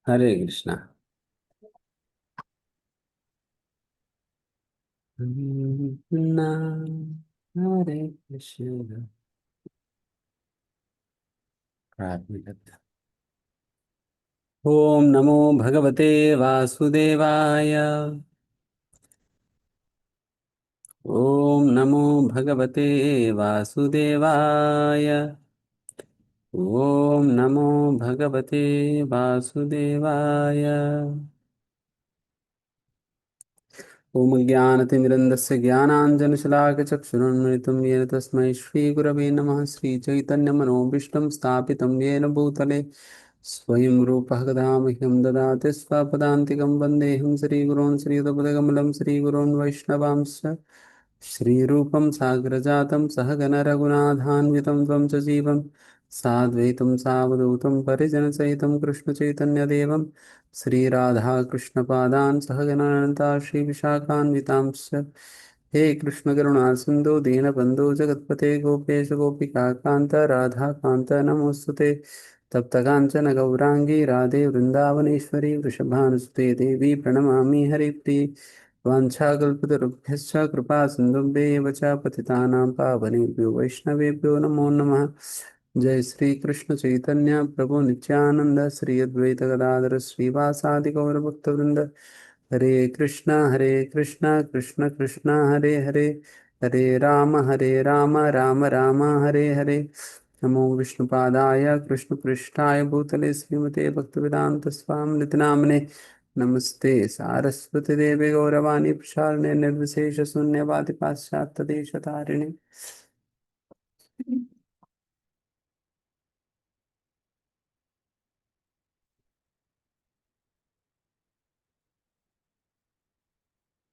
हरे कृष्णा। कृष्णा हरे कृष्णा। प्रार्थना करते हैं। ओम नमो भगवते वासुदेवाय। ओम नमो भगवते वासुदेवाय। ओम नमो भगवते वासुदेवाय। ओम ज्ञानतिमिरन्दस्य ज्ञानाञ्जनशलाकचक्षुरुन्मिलितं येन तस्मै श्रीगुरवे नमः। श्रीचैतन्यमनोभीष्टं स्थापितं येन भूतले स्वयं रूपः कदा मह्यं ददाति स्वपदान्तिकं वन्देऽहं श्रीगुरोन् श्रीयुतपदकमलं श्रीगुरोन् वैष्णवांश्च श्रीरूपं साग्रजातं सहगण रघुनाथान्वितं त्वं च जीवं साद्वैतं सावधूतं परिजनसहितं कृष्णचैतन्यदेवं श्रीराधाकृष्णपादान् सहगणानन्ता श्रीविशाखान्वितांश्च। हे कृष्णकरुणा सिन्धु दीनबन्धु जगत्पते गोपेश गोपिकान्त राधाकान्त नमोऽस्तुते। तप्तकाञ्चन गौराङ्गी राधे वृन्दावनेश्वरी वृषभानुसुते देवी प्रणमामि हरिप्रिये। वाञ्छाकल्पतरुभ्यश्च कृपा सिन्धुभ्येव च पतितानां पावनेभ्यो वैष्णवेभ्यो नमो नमः। जय श्री कृष्ण चैतन्य प्रभु नित्यानंद श्री अद्वैत गदाधर श्रीवासादि गौर भक्तवृंद। हरे कृष्णा कृष्ण कृष्ण हरे हरे, हरे राम राम राम हरे हरे। नमो विष्णुपादाय कृष्णपृष्ठाय भूतले श्रीमते भक्तिवेदांत स्वामी नामने। नमस्ते सारस्वती देवी गौरवाणी प्रसारणे निर्विशेष शून्यवादी पाश्चात्य देश तारिणे।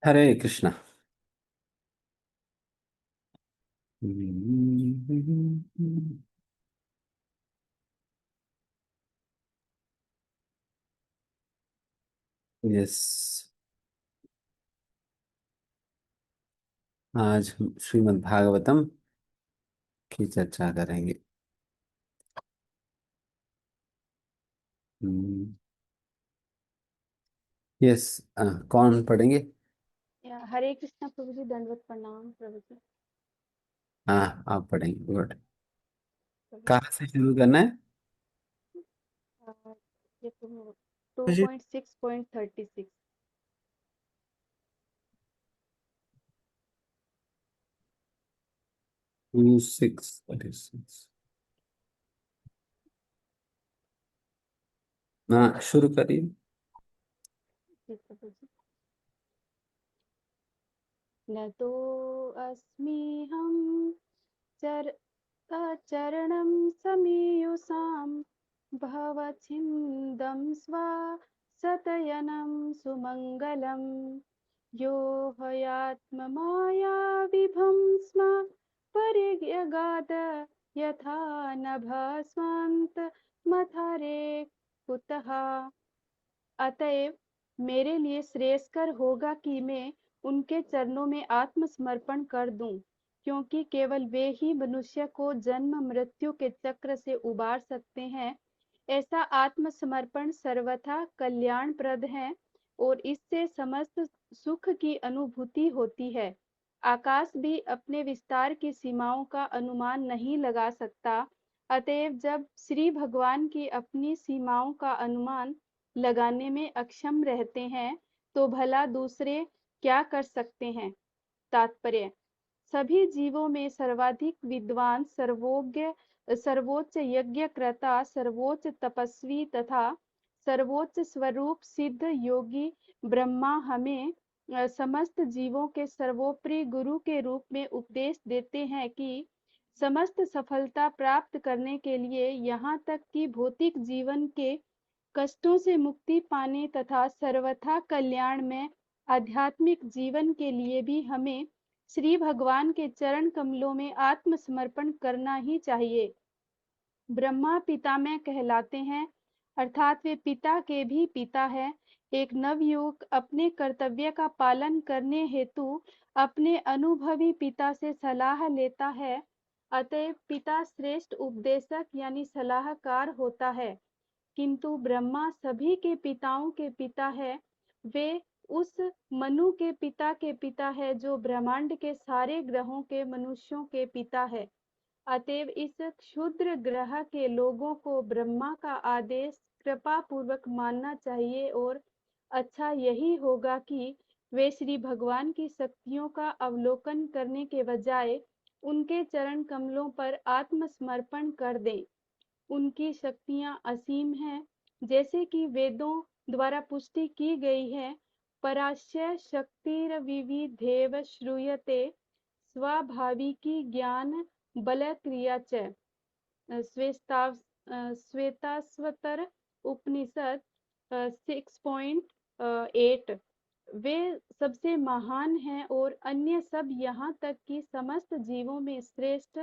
हरे कृष्णा। यस, आज हम श्रीमद् भागवतम की चर्चा करेंगे। यस, कौन पढ़ेंगे? हरे कृष्णा प्रभु जी, दंडवत प्रणाम प्रभु जी। हाँ, आप पढ़ेंगे। गुड। प्रभु कहाँ से शुरू करना है? ये तो जी। 2.6.36। 2636। हाँ, शुरू करिए। जी प्रभु जी। न तो अस्मि हम चर चरणं समीयुषां भवच्छिन्दं स्वा सतयनं सुमङ्गलं यो हयात्ममाया विभं स्म परिज्ञगाद यथा नभस्वान्त मथारे कुतः। अतएव मेरे लिए श्रेयस्कर होगा कि मैं उनके चरणों में आत्मसमर्पण कर दूं, क्योंकि केवल वे ही मनुष्य को जन्म मृत्यु के चक्र से उबार सकते हैं। ऐसा आत्मसमर्पण सर्वथा कल्याणप्रद है और इससे समस्त सुख की अनुभूति होती है। आकाश भी अपने विस्तार की सीमाओं का अनुमान नहीं लगा सकता। अतएव जब श्री भगवान की अपनी सीमाओं का अनुमान लगाने में अक्षम रहते हैं, तो भला दूसरे क्या कर सकते हैं। तात्पर्य: सभी जीवों में सर्वाधिक विद्वान, सर्वोज्ञ, सर्वोच्च यज्ञकृता, सर्वोच्च तपस्वी तथा सर्वोच्च स्वरूप सिद्ध योगी ब्रह्मा हमें समस्त जीवों के सर्वोपरि गुरु के रूप में उपदेश देते हैं कि समस्त सफलता प्राप्त करने के लिए यहाँ तक कि भौतिक जीवन के कष्टों से मुक्ति पाने तथा सर्वथा कल्याण में आध्यात्मिक जीवन के लिए भी हमें श्री भगवान के चरण कमलों में आत्मसमर्पण करना ही चाहिए। ब्रह्मा पितामह कहलाते हैं, अर्थात वे पिता के भी पिता हैं। एक नवयुवक अपने कर्तव्य का पालन करने हेतु अपने अनुभवी पिता से सलाह लेता है। अतएव पिता श्रेष्ठ उपदेशक यानी सलाहकार होता है। किंतु ब्रह्मा सभी के पिताओं के पिता है। वे उस मनु के पिता है जो ब्रह्मांड के सारे ग्रहों के मनुष्यों के पिता है। अतएव इस क्षुद्र ग्रह के लोगों को ब्रह्मा का आदेश कृपा पूर्वक मानना चाहिए और अच्छा यही होगा कि वे श्री भगवान की शक्तियों का अवलोकन करने के बजाय उनके चरण कमलों पर आत्मसमर्पण कर दें। उनकी शक्तियां असीम हैं, जैसे कि वेदों द्वारा पुष्टि की गई है। परास्य शक्तिरविविधेव श्रूयते स्वाभाविकी ज्ञान बल क्रिया च। श्वेताश्वतर उपनिषद 6.8। वे सबसे महान हैं और अन्य सब यहाँ तक कि समस्त जीवों में श्रेष्ठ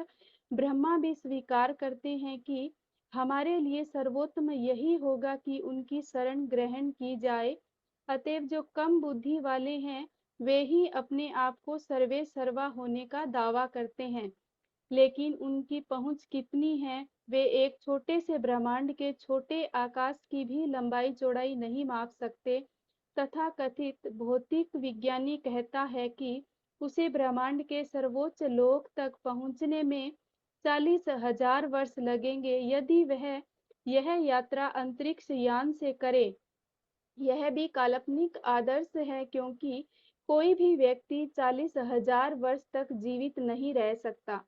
ब्रह्मा भी स्वीकार करते हैं कि हमारे लिए सर्वोत्तम यही होगा कि उनकी शरण ग्रहण की जाए। अतएव जो कम बुद्धि वाले हैं वे ही अपने आप को सर्वे सर्वा होने का दावा करते हैं, लेकिन उनकी पहुंच कितनी है, वे एक छोटे से ब्रह्मांड के छोटे आकाश की भी लंबाई चौड़ाई नहीं माप सकते। तथा कथित भौतिक विज्ञानी कहता है कि उसे ब्रह्मांड के सर्वोच्च लोक तक पहुंचने में 40,000 वर्ष लगेंगे यदि वह यह यात्रा अंतरिक्ष यान से करे। यह भी काल्पनिक आदर्श है, क्योंकि कोई भी व्यक्ति 40,000 वर्ष तक जीवित नहीं रह सकता।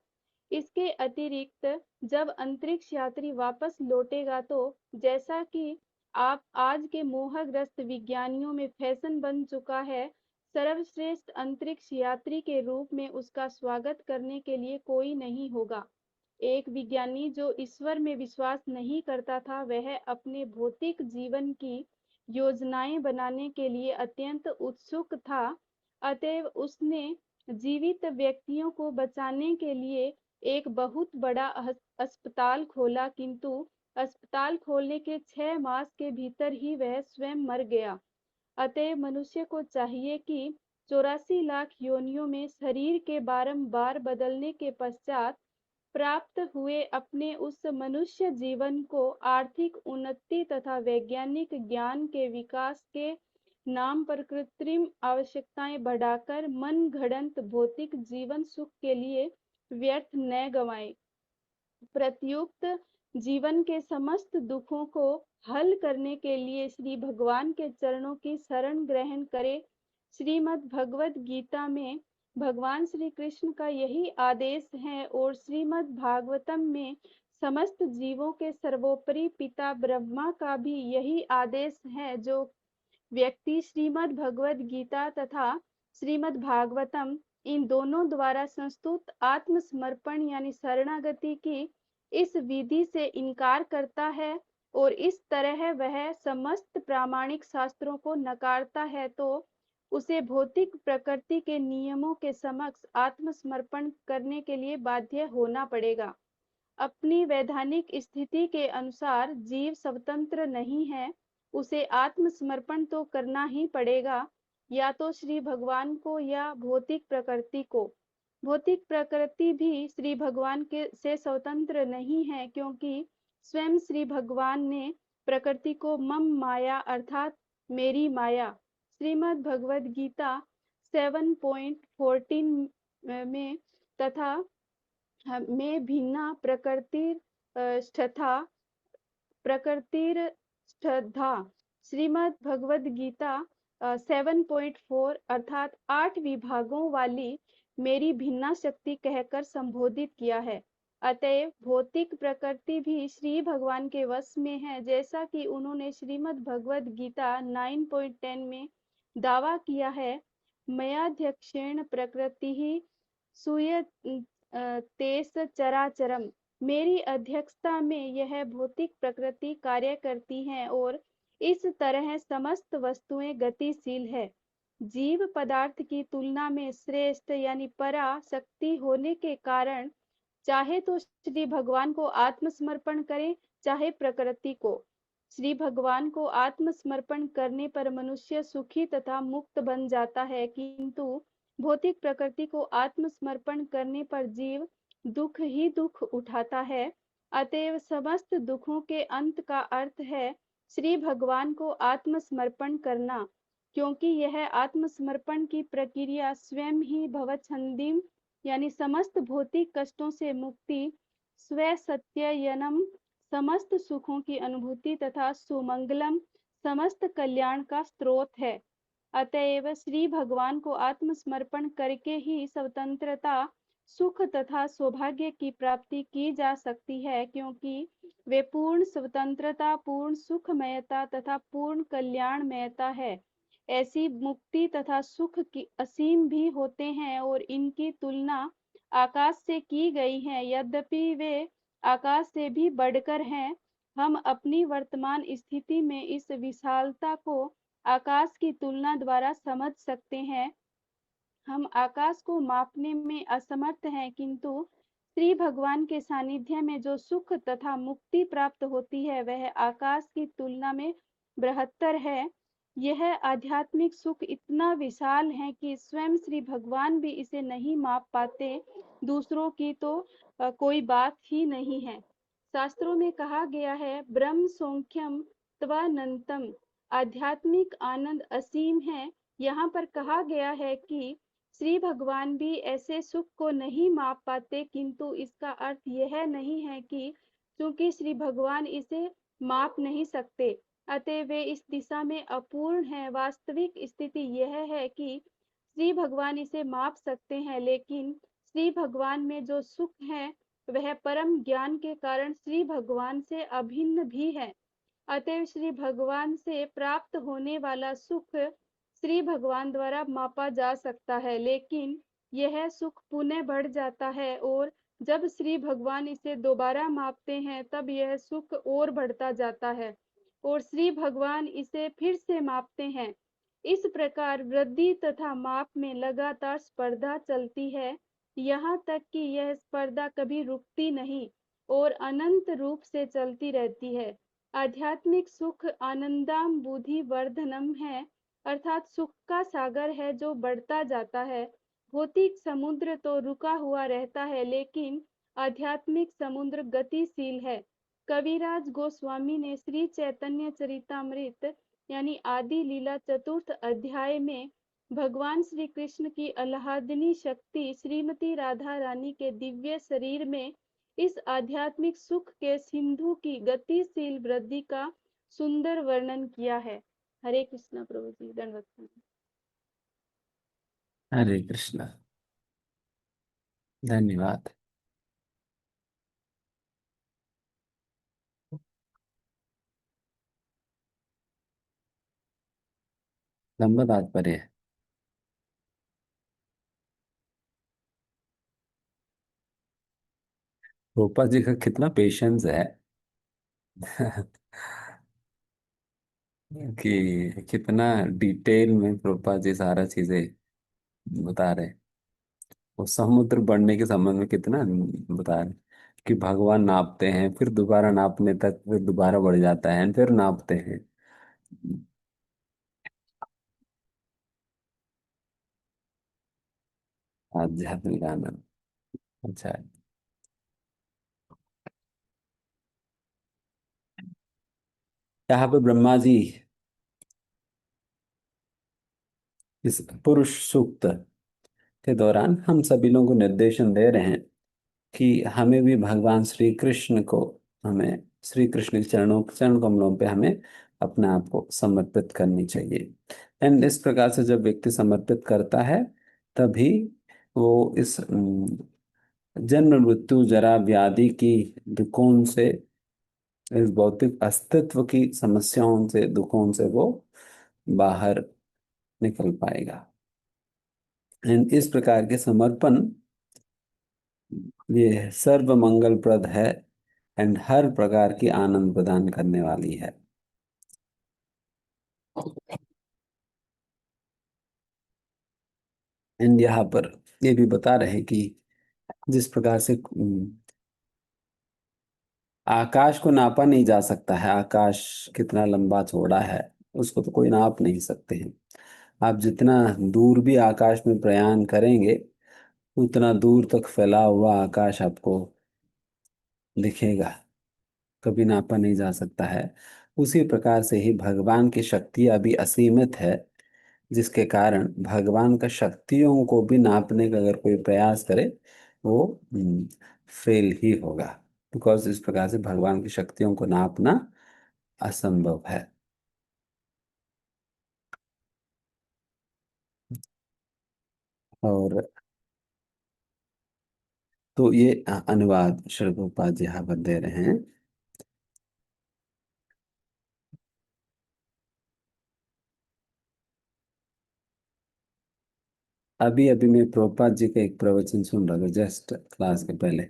इसके अतिरिक्त जब अंतरिक्ष यात्री वापस लौटेगा तो जैसा कि आप आज के मोहग्रस्त विज्ञानियों में फैशन बन चुका है, सर्वश्रेष्ठ अंतरिक्ष यात्री के रूप में उसका स्वागत करने के लिए कोई नहीं होगा। एक विज्ञानी जो ईश्वर में विश्वास नहीं करता था, वह अपने भौतिक जीवन की योजनाएं बनाने के लिए अत्यंत उत्सुक था। अतएव उसने जीवित व्यक्तियों को बचाने के लिए एक बहुत बड़ा अस्पताल खोला, किंतु अस्पताल खोलने के 6 मास के भीतर ही वह स्वयं मर गया। अतएव मनुष्य को चाहिए कि 84 लाख योनियों में शरीर के बारंबार बदलने के पश्चात प्राप्त हुए अपने उस मनुष्य जीवन को आर्थिक उन्नति तथा वैज्ञानिक ज्ञान के विकास के नाम पर कृत्रिम आवश्यकताएं बढ़ाकर मन घड़ंत भौतिक जीवन सुख के लिए व्यर्थ न गवाएं। प्रत्युक्त जीवन के समस्त दुखों को हल करने के लिए श्री भगवान के चरणों की शरण ग्रहण करें। श्रीमद् भगवद गीता में भगवान श्री कृष्ण का यही आदेश है और श्रीमद् भागवतम में समस्त जीवों के सर्वोपरि पिता ब्रह्मा का भी यही आदेश है। जो व्यक्ति श्रीमद् भगवद गीता तथा श्रीमद् भागवतम इन दोनों द्वारा संस्तुत आत्मसमर्पण यानी शरणागति की इस विधि से इनकार करता है और इस तरह वह समस्त प्रामाणिक शास्त्रों को नकारता है, तो उसे भौतिक प्रकृति के नियमों के समक्ष आत्मसमर्पण करने के लिए बाध्य होना पड़ेगा। अपनी वैधानिक स्थिति के अनुसार जीव स्वतंत्र नहीं है, उसे आत्मसमर्पण तो करना ही पड़ेगा, या तो श्री भगवान को या भौतिक प्रकृति को। भौतिक प्रकृति भी श्री भगवान के से स्वतंत्र नहीं है, क्योंकि स्वयं श्री भगवान ने प्रकृति को मम माया अर्थात मेरी माया श्रीमद् भगवद गीता 7.14 में तथा में भिन्ना प्रकृतिर्ष्ठधा श्रीमद् भगवद गीता 7.4 अर्थात 8 विभागों वाली मेरी भिन्ना शक्ति कहकर संबोधित किया है। अतएव भौतिक प्रकृति भी श्री भगवान के वश में है, जैसा कि उन्होंने श्रीमद् भगवद गीता 9.10 में दावा किया है। मयाध्यक्षेण प्रकृति ही तेस चराचरम, मेरी अध्यक्षता में यह भौतिक प्रकृति कार्य करती है और इस तरह समस्त वस्तुएं गतिशील है। जीव पदार्थ की तुलना में श्रेष्ठ यानी परा शक्ति होने के कारण चाहे तो श्री भगवान को आत्मसमर्पण करें चाहे प्रकृति को। श्री भगवान को आत्मसमर्पण करने पर मनुष्य सुखी तथा मुक्त बन जाता है, किंतु भौतिक प्रकृति को आत्मसमर्पण करने पर जीव दुख ही दुख उठाता है। अतएव समस्त दुखों के अंत का अर्थ है श्री भगवान को आत्मसमर्पण करना, क्योंकि यह आत्मसमर्पण की प्रक्रिया स्वयं ही भवच्छंदीम यानी समस्त भौतिक कष्टों से मुक्ति, स्व सत्ययनम समस्त सुखों की अनुभूति तथा सुमंगलम समस्त कल्याण का स्रोत है। अतएव श्री भगवान को आत्मसमर्पण करके ही स्वतंत्रता, सुख तथा सौभाग्य की प्राप्ति की जा सकती है, क्योंकि वे पूर्ण स्वतंत्रता, पूर्ण सुखमयता तथा पूर्ण कल्याणमयता है। ऐसी मुक्ति तथा सुख की असीम भी होते हैं और इनकी तुलना आकाश से की गई है, यद्यपि वे आकाश से भी बढ़कर हैं। हम अपनी वर्तमान स्थिति में इस विशालता को आकाश की तुलना द्वारा समझ सकते हैं। हम आकाश को मापने में असमर्थ हैं, किंतु श्री भगवान के सानिध्य में जो सुख तथा मुक्ति प्राप्त होती है वह आकाश की तुलना में बृहत्तर है। यह आध्यात्मिक सुख इतना विशाल है कि स्वयं श्री भगवान भी इसे नहीं माप पाते, दूसरों की तो कोई बात ही नहीं है। शास्त्रों में कहा गया है, ब्रह्म सौख्यम त्वनंतम, आध्यात्मिक आनंद असीम है। यहाँ पर कहा गया है कि श्री भगवान भी ऐसे सुख को नहीं माप पाते, किंतु इसका अर्थ यह नहीं है कि चूंकि श्री भगवान इसे माप नहीं सकते अतः वे इस दिशा में अपूर्ण हैं। वास्तविक स्थिति यह है कि श्री भगवान इसे माप सकते हैं, लेकिन श्री भगवान में जो सुख है वह परम ज्ञान के कारण श्री भगवान से अभिन्न भी है। अतएव श्री भगवान से प्राप्त होने वाला सुख श्री भगवान द्वारा मापा जा सकता है, लेकिन यह सुख पुनः बढ़ जाता है और जब श्री भगवान इसे दोबारा मापते हैं तब यह सुख और बढ़ता जाता है और श्री भगवान इसे फिर से मापते हैं। इस प्रकार वृद्धि तथा माप में लगातार स्पर्धा चलती है, यहाँ तक कि यह स्पर्धा कभी रुकती नहीं और अनंत रूप से चलती रहती है। आध्यात्मिक सुख आनंदाम्बुधि वर्धनम है, अर्थात सुख का सागर है जो बढ़ता जाता है। भौतिक समुद्र तो रुका हुआ रहता है, लेकिन आध्यात्मिक समुद्र गतिशील है। कविराज गोस्वामी ने श्री चैतन्य चरितामृत यानी आदि लीला चतुर्थ अध्याय में भगवान श्री कृष्ण की अल्लादिनी शक्ति श्रीमती राधा रानी के दिव्य शरीर में इस आध्यात्मिक सुख के सिंधु की गतिशील वृद्धि का सुंदर वर्णन किया है। हरे कृष्णा प्रभु जी, दंडवत प्रणाम। हरे कृष्णा। धन्यवाद। लंबा तात्पर्य है। रूपा जी का कितना पेशेंस है कि कितना डिटेल में रूपा जी सारा चीजें बता रहे हैं। वो समुद्र बढ़ने के संबंध में कितना बता रहे हैं कि भगवान नापते हैं, फिर दोबारा नापने तक, फिर दोबारा बढ़ जाता है, फिर नापते हैं। आध्यात्मिक आनंद। अच्छा है। यहाँ पे ब्रह्मा जी इस पुरुष सूक्त के दौरान हम सभी लोगों को निर्देशन दे रहे हैं कि हमें भी भगवान श्री कृष्ण को, हमें श्री कृष्ण के चरण कमलों पे हमें अपने आप को समर्पित करनी चाहिए। एंड इस प्रकार से जब व्यक्ति समर्पित करता है तभी वो इस जन्म मृत्यु जरा व्याधि की दुखों से, इस भौतिक अस्तित्व की समस्याओं से, दुखों से वो बाहर निकल पाएगा। एंड इस प्रकार के समर्पण ये सर्व मंगलप्रद है एंड हर प्रकार की आनंद प्रदान करने वाली है। एंड यहाँ पर ये भी बता रहे हैं कि जिस प्रकार से आकाश को नापा नहीं जा सकता है, आकाश कितना लंबा चौड़ा है उसको तो कोई नाप नहीं सकते हैं। आप जितना दूर भी आकाश में प्रयाण करेंगे उतना दूर तक फैला हुआ आकाश आपको दिखेगा, कभी नापा नहीं जा सकता है। उसी प्रकार से ही भगवान की शक्ति अभी असीमित है, जिसके कारण भगवान का शक्तियों को भी नापने का अगर कोई प्रयास करे वो फेल ही होगा। बिकॉज इस प्रकार से भगवान की शक्तियों को नापना असंभव है। और तो ये अनुवाद श्री प्रभुपाद जी यहाँ पर दे रहे हैं। अभी अभी मैं प्रभुपाद जी का एक प्रवचन सुन रहा था जस्ट क्लास के पहले।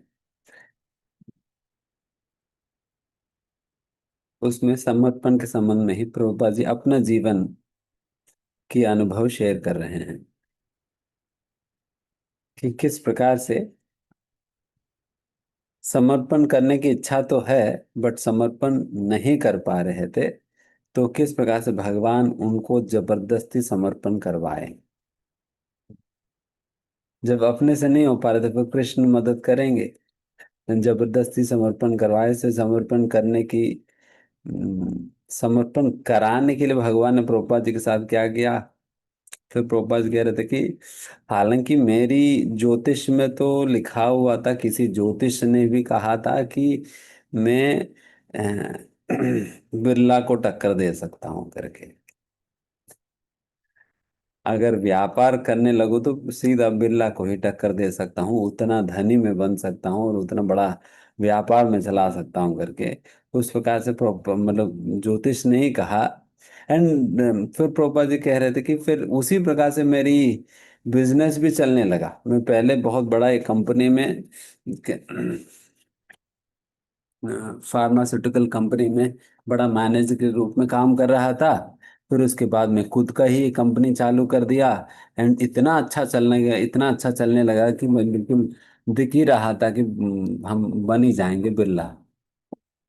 उसमें समर्पण के संबंध में ही प्रभुपाद जी अपना जीवन के अनुभव शेयर कर रहे हैं कि किस प्रकार से समर्पण करने की इच्छा तो है, बट समर्पण नहीं कर पा रहे थे, तो किस प्रकार से भगवान उनको जबरदस्ती समर्पण करवाए। जब अपने से नहीं हो पा रहे थे तो कृष्ण मदद करेंगे। जबरदस्ती समर्पण करवाए से समर्पण करने की समर्पण कराने के लिए भगवान ने प्रभुपाद जी के साथ क्या किया। फिर प्रभुपाद जी कह रहे थे कि हालांकि मेरी ज्योतिष में तो लिखा हुआ था, किसी ज्योतिष ने भी कहा था कि मैं बिरला को टक्कर दे सकता हूं करके। अगर व्यापार करने लगो तो सीधा बिरला को ही टक्कर दे सकता हूँ, उतना धनी में बन सकता हूँ और उतना बड़ा व्यापार में चला सकता हूँ करके। उस प्रकार से मतलब ज्योतिष ने ही कहा। एंड फिर प्रोपा जी कह रहे थे कि फिर उसी प्रकार से मेरी बिजनेस भी चलने लगा। मैं पहले बहुत बड़ा एक कंपनी में, फार्मास्यूटिकल कंपनी में बड़ा मैनेजर के रूप में काम कर रहा था। फिर उसके बाद में खुद का ही कंपनी चालू कर दिया। एंड इतना अच्छा चलने गया, इतना अच्छा चलने लगा कि मैं बिल्कुल दिख ही रहा था कि हम बन ही जाएंगे बिरला।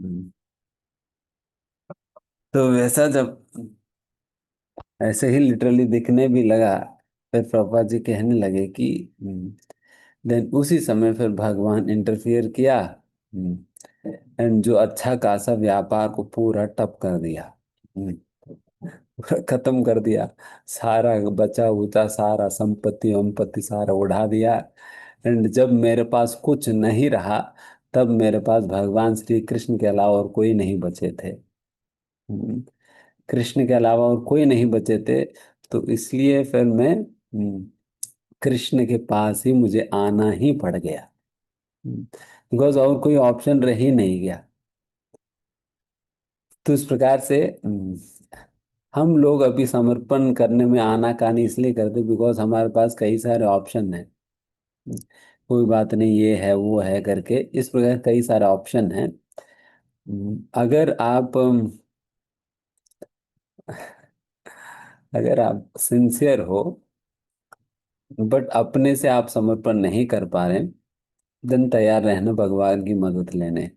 हम्म, तो वैसा जब ऐसे ही लिटरली दिखने भी लगा, फिर प्रभा जी कहने लगे कि देन उसी समय फिर भगवान इंटरफियर किया। एंड जो अच्छा खासा व्यापार को पूरा ठप कर दिया। हम्म, पूरा खत्म कर दिया। सारा बचा उचा सारा संपत्ति वंपत्ति सारा उड़ा दिया। एंड जब मेरे पास कुछ नहीं रहा, तब मेरे पास भगवान श्री कृष्ण के अलावा और कोई नहीं बचे थे। कृष्ण के अलावा और कोई नहीं बचे थे। तो इसलिए फिर मैं कृष्ण के पास ही मुझे आना ही पड़ गया। बिकॉज और कोई ऑप्शन रह ही नहीं गया। तो इस प्रकार से हम लोग अभी समर्पण करने में आनाकानी इसलिए करते बिकॉज हमारे पास कई सारे ऑप्शन हैं। कोई बात नहीं, ये है वो है करके इस प्रकार कई सारे ऑप्शन हैं। अगर आप अगर आप सिंसियर हो बट अपने से आप समर्पण नहीं कर पा रहे, देन तैयार रहना भगवान की मदद लेने।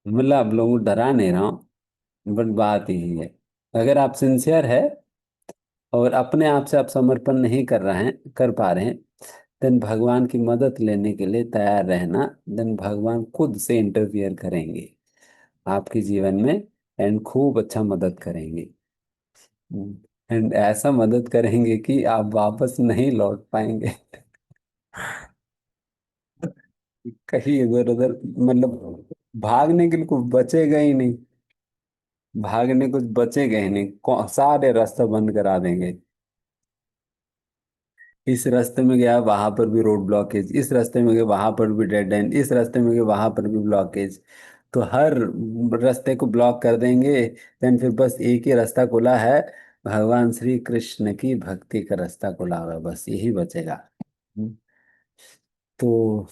मतलब आप लोगों को डरा नहीं रहा हूं, बट बात यही है। अगर आप सिंसियर है और अपने आप से आप समर्पण नहीं कर रहे हैं, कर पा रहे हैं, देन भगवान की मदद लेने के लिए तैयार रहना। देन भगवान खुद से इंटरफियर करेंगे आपके जीवन में एंड खूब अच्छा मदद करेंगे। एंड ऐसा मदद करेंगे कि आप वापस नहीं लौट पाएंगे। कहीं इधर उधर मतलब भागने के लिए कुछ बचेगा ही नहीं। भागने कुछ बचेगा ही नहीं, सारे रास्ते बंद करा देंगे। इस रास्ते में गया वहां पर भी रोड ब्लॉकेज, इस रास्ते में गया वहां पर भी डेड एंड, इस रास्ते में गया वहां पर भी ब्लॉकेज। तो हर रास्ते को ब्लॉक कर देंगे। देन फिर बस एक ही रास्ता खुला है, भगवान श्री कृष्ण की भक्ति का रास्ता खुला हुआ है, बस यही बचेगा। हम्म, तो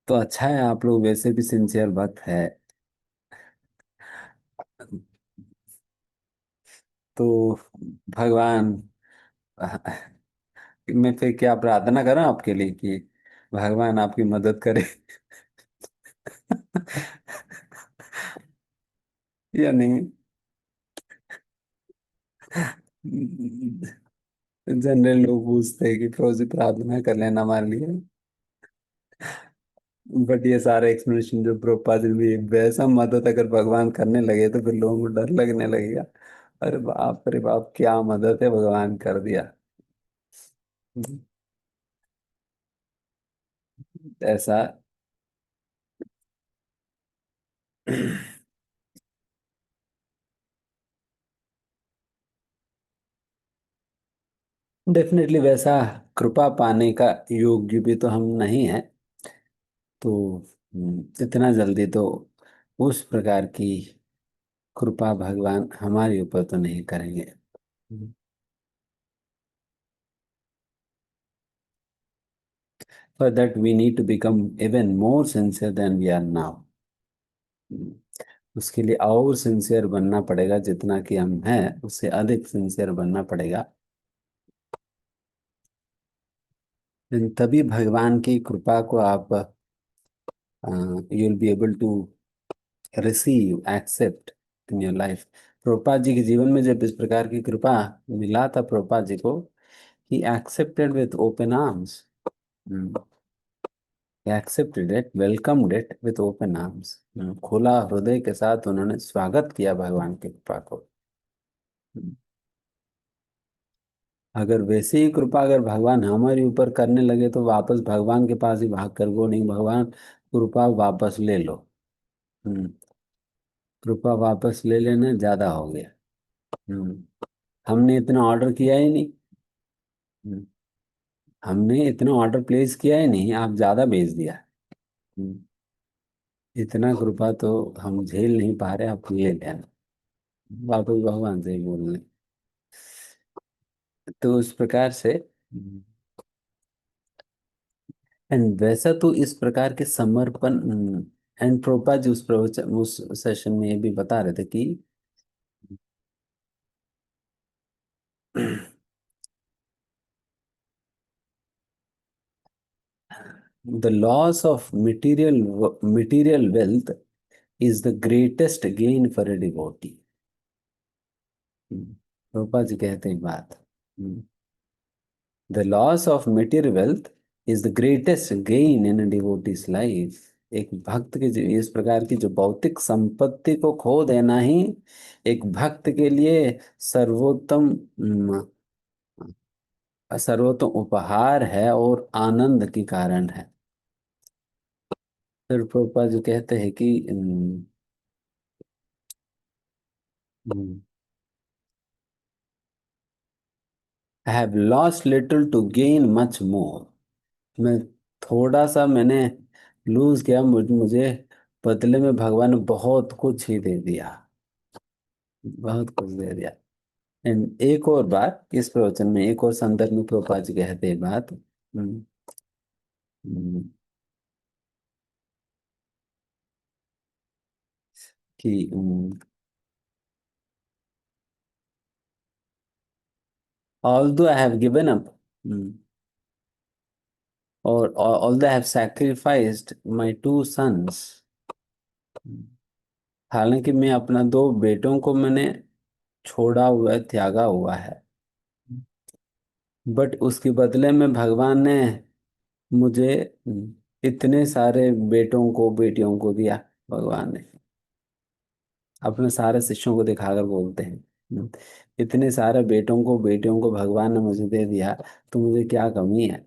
तो अच्छा है आप लोग वैसे भी सिंसियर भक्त है। तो भगवान, मैं फिर क्या प्रार्थना करूं आपके लिए कि भगवान आपकी मदद करे। या नहीं। जनरल लोग पूछते हैं कि फौजी प्रार्थना कर लेना हमारे लिए। बट ये सारे एक्सप्लेनेशन जो प्रभुपाद जी भी, वैसा मदद अगर भगवान करने लगे तो फिर लोगों को डर लगने लगेगा। अरे बाप क्या मदद है भगवान कर दिया। ऐसा। डेफिनेटली वैसा कृपा पाने का योग्य भी तो हम नहीं है। तो इतना जल्दी तो उस प्रकार की कृपा भगवान हमारे ऊपर तो नहीं करेंगे। For that we need to become even more sincere than we are now. उसके लिए और सिंसियर बनना पड़ेगा, जितना कि हम हैं उससे अधिक सिंसियर बनना पड़ेगा। तभी भगवान की कृपा को आप you will be able to receive accept in your life. Prabhupada ji के जीवन में जब इस प्रकार की कृपा मिला था प्रभुपाद जी को, he accepted with open arms. Accepted it, welcomed it with open arms. खुला हृदय के साथ उन्होंने स्वागत किया भगवान की कृपा को। हम्म, अगर वैसे ही कृपा अगर भगवान हमारे ऊपर करने लगे तो वापस भगवान के पास ही भाग कर वो नहीं, भगवान कृपा वापस ले लो। हम्म, कृपा वापस ले लेना ज्यादा हो गया। हम्म, हमने इतना ऑर्डर किया ही नहीं। हम्म, हमने इतना ऑर्डर प्लेस किया ही नहीं, आप ज्यादा भेज दिया। हम्म, इतना कृपा तो हम झेल नहीं पा रहे, आप ले लेना। वापस भगवान से ही बोलने। तो उस प्रकार से एंड वैसा तो इस प्रकार के समर्पण। एंड प्रोपा जी उस प्रवचन उस सेशन में ये भी बता रहे थे कि the loss of material wealth is the greatest gain for a devotee. Prabhupada ji कहते हैं बात, the loss of material wealth is the greatest gain in a devotee's life. एक भक्त के इस प्रकार की जो भौतिक संपत्ति को खो देना ही एक भक्त के लिए सर्वोत्तम सर्वोत्तम उपहार है और आनंद की कारण है। फिर प्रभुपाद जो कहते हैं कि I have lost little to gain much more. मैं थोड़ा सा मैंने लूज किया, मुझे बदले में भगवान ने बहुत कुछ ही दे दिया। बहुत कुछ दे दिया। एंड एक और बात इस प्रवचन में, एक और संदर्भ में प्रभुपाद जी कहते हैं बात, कि although I have given up, or although I have sacrificed my two sons, हालांकि मैं अपना दो बेटों को मैंने छोड़ा हुआ है, त्यागा हुआ है, बट उसके बदले में भगवान ने मुझे इतने सारे बेटों को बेटियों को दिया। भगवान ने अपने सारे शिष्यों को दिखाकर बोलते हैं, इतने सारे बेटों को बेटियों को भगवान ने मुझे दे दिया, तो मुझे क्या कमी है।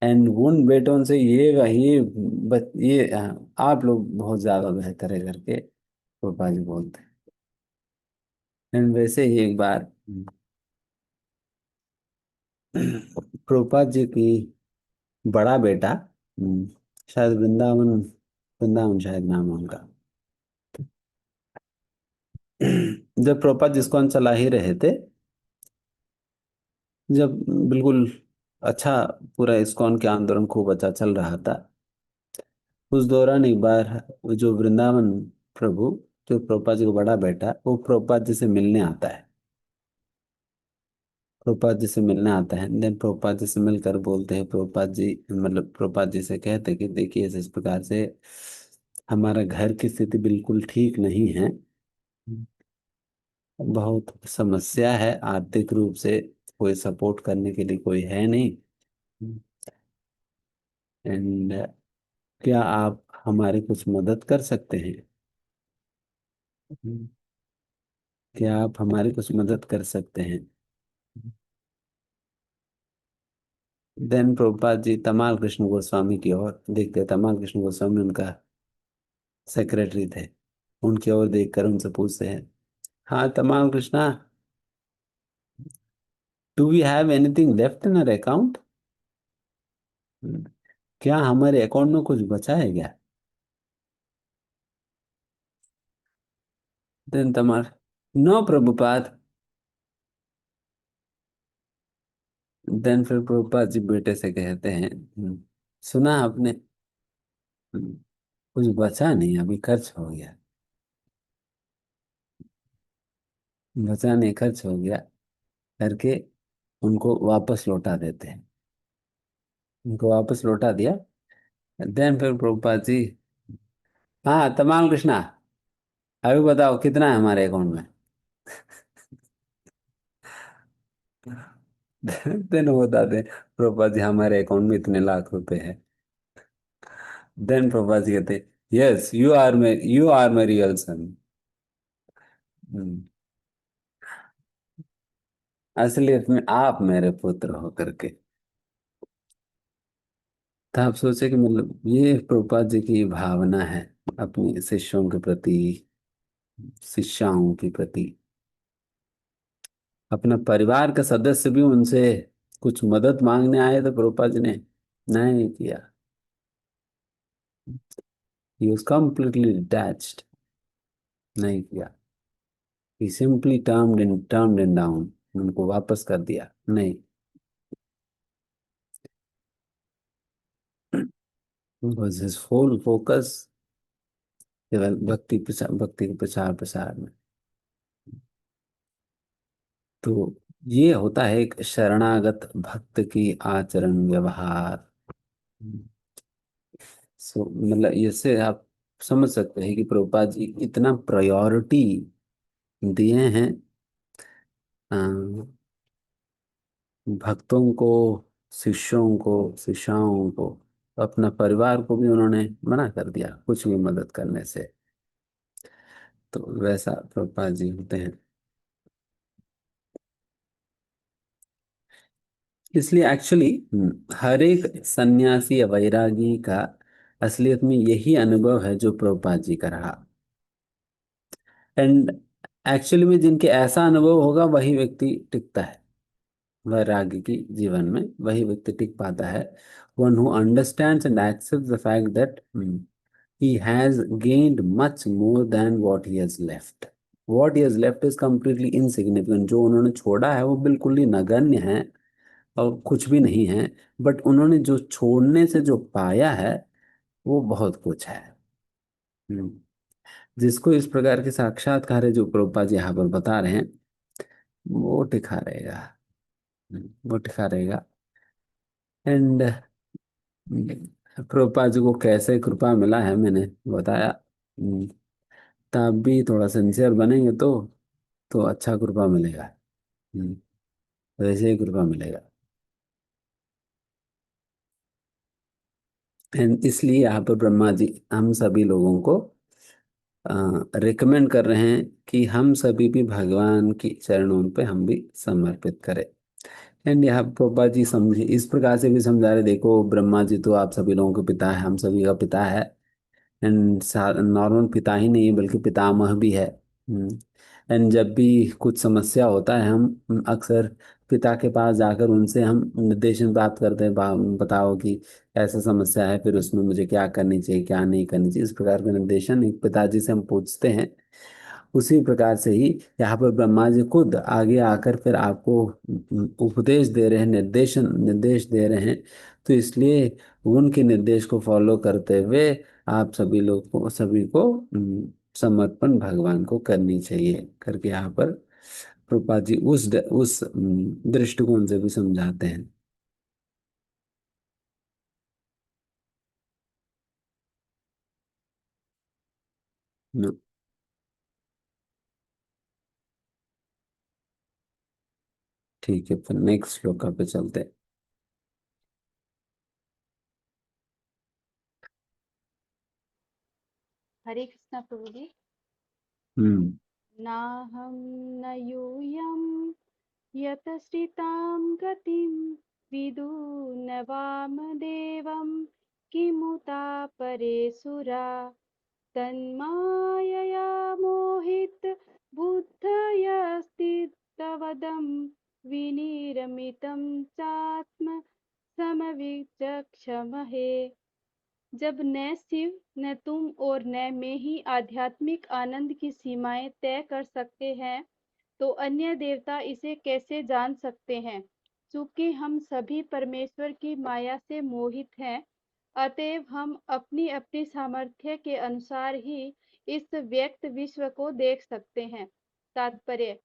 एंड उन बेटों से ये आप लोग बहुत ज्यादा बेहतर है करके पापा जी बोलते हैं। एंड वैसे ही एक बार प्रभुपाद जी की बड़ा बेटा, शायद वृंदावन, वृंदावन शायद नाम है उनका। जब प्रभुपाद जिसको हम चला ही रहे थे, जब बिल्कुल अच्छा पूरा इस्कॉन के आंदोलन खूब अच्छा चल रहा था, उस दौरान एक बार वो जो वृंदावन प्रभु, जो प्रभुपाद जी का बड़ा बेटा, वो प्रभुपाद जी से मिलने आता है। प्रभुपाद जी से मिलने आता है, देन प्रभुपाद जी से मिलकर बोलते हैं, प्रभुपाद जी मतलब प्रभुपाद जी से कहते हैं कि देखिए इस प्रकार से हमारा घर की स्थिति बिल्कुल ठीक नहीं है, बहुत समस्या है, आर्थिक रूप से कोई सपोर्ट करने के लिए कोई है नहीं। एंड क्या आप हमारी कुछ मदद कर सकते हैं? क्या आप हमारी कुछ मदद कर सकते हैं? देन प्रभुपाद जी तमाल कृष्ण गोस्वामी की ओर देखते, तमाल कृष्ण गोस्वामी उनका सेक्रेटरी थे, उनकी ओर देखकर उनसे पूछते हैं, हाँ Tamal Krishna, do we have anything left in our account? क्या हमारे अकाउंट में कुछ बचा है क्या? देन तमाल, नो प्रभुपाद। देन फिर प्रभुपाद जी बेटे से कहते हैं, सुना आपने? "हम्म, कुछ बचा नहीं, अभी खर्च हो गया, बचा नहीं खर्च हो गया" करके उनको वापस लौटा देते हैं। उनको वापस लौटा दिया। देन फिर प्रभुपाद जी, हाँ तमाल कृष्णा, अभी बताओ कितना है हमारे अकाउंट में? देन वो बताते हैं, प्रभुपाद जी हमारे अकाउंट में इतने लाख रुपए हैं। देन प्रभुपाद जी कहते, yes you are my real son. असलियत में आप मेरे पुत्र हो करके। तो आप सोचे कि मतलब ये प्रभुपाद जी की भावना है अपने शिष्यों के प्रति, शिष्याओं के प्रति। अपना परिवार का सदस्य भी उनसे कुछ मदद मांगने आए तो प्रभुपाद जी ने नहीं किया। ही वॉज कंप्लीटली डिटैच्ड, नहीं किया। ही सिंपली टर्म्ड इन डाउन, उनको वापस कर दिया, नहीं। was his full focus केवल भक्ति के प्रचार प्रसार में। तो ये होता है एक शरणागत भक्त की आचरण व्यवहार। सो मतलब इससे आप समझ सकते हैं कि प्रभुपाद जी इतना प्रायोरिटी दिए हैं अ, भक्तों को, शिष्यों को, शिष्याओं को। अपना परिवार को भी उन्होंने मना कर दिया कुछ भी मदद करने से। तो वैसा प्रभुपाद जी होते हैं। इसलिए एक्चुअली हर एक सन्यासी या वैरागी का असलियत में यही अनुभव है जो प्रभुपाद जी का रहा। एंड एक्चुअली में जिनके ऐसा अनुभव होगा वही व्यक्ति टिकता है वैराग्य की जीवन में, वही व्यक्ति टिक पाता है। One who understands and accepts the fact that he has gained much more than what he has left. What he has left is completely insignificant. जो उन्होंने छोड़ा है वो बिल्कुल ही नगण्य है और कुछ भी नहीं है। बट उन्होंने जो छोड़ने से जो पाया है वो बहुत कुछ है। हम्म। जिसको इस प्रकार के साक्षात्कार है जो प्रभुपाद जी यहाँ पर बता रहे हैं, वो टिका रहेगा। वो टिका रहेगा। एंड प्रभुपाद जी को कैसे कृपा मिला है मैंने बताया। तो आप भी थोड़ा सिंसियर बनेंगे तो अच्छा कृपा मिलेगा। हम्म, वैसे ही कृपा मिलेगा। एंड इसलिए यहाँ पर ब्रह्मा जी हम सभी लोगों को रिकमेंड कर रहे हैं कि हम सभी भी भगवान की चरणों पे हम भी समर्पित करें। एंड यहाँ प्रभुपाद जी समझे इस प्रकार से भी समझा रहे, देखो ब्रह्मा जी तो आप सभी लोगों के पिता है, हम सभी का पिता है। एंड नॉर्मल पिता ही नहीं बल्कि पितामह भी है। एंड जब भी कुछ समस्या होता है हम अक्सर पिता के पास जाकर उनसे हम निर्देशन प्राप्त करते हैं, बताओ कि ऐसा समस्या है, फिर उसमें मुझे क्या करनी चाहिए क्या नहीं करनी चाहिए, इस प्रकार का निर्देशन एक पिताजी से हम पूछते हैं। उसी प्रकार से ही यहाँ पर ब्रह्मा जी खुद आगे आकर फिर आपको उपदेश दे रहे हैं, निर्देश दे रहे हैं। तो इसलिए उनके निर्देश को फॉलो करते हुए आप सभी लोग को, सभी को समर्पण भगवान को करनी चाहिए करके यहाँ पर प्रभुपाद जी उस दृष्टिकोण से भी समझाते हैं। न- ठीक है, फिर नेक्स्ट श्लोका पे चलते हैं। हरे कृष्णा प्रभु जी। हम्म। नाहं न यूयं यतश्रितां गतिं विदु न वामदेवं किमुता परेशुरा तन्मायया मोहित बुद्धयस्तित्वदं विनिर्मितं चात्म समविचक्षमहे। जब न शिव न तुम और न मैं ही आध्यात्मिक आनंद की सीमाएं तय कर सकते हैं तो अन्य देवता इसे कैसे जान सकते हैं। चूंकि हम सभी परमेश्वर की माया से मोहित हैं, अतएव हम अपनी अपनी सामर्थ्य के अनुसार ही इस व्यक्त विश्व को देख सकते हैं। तात्पर्य: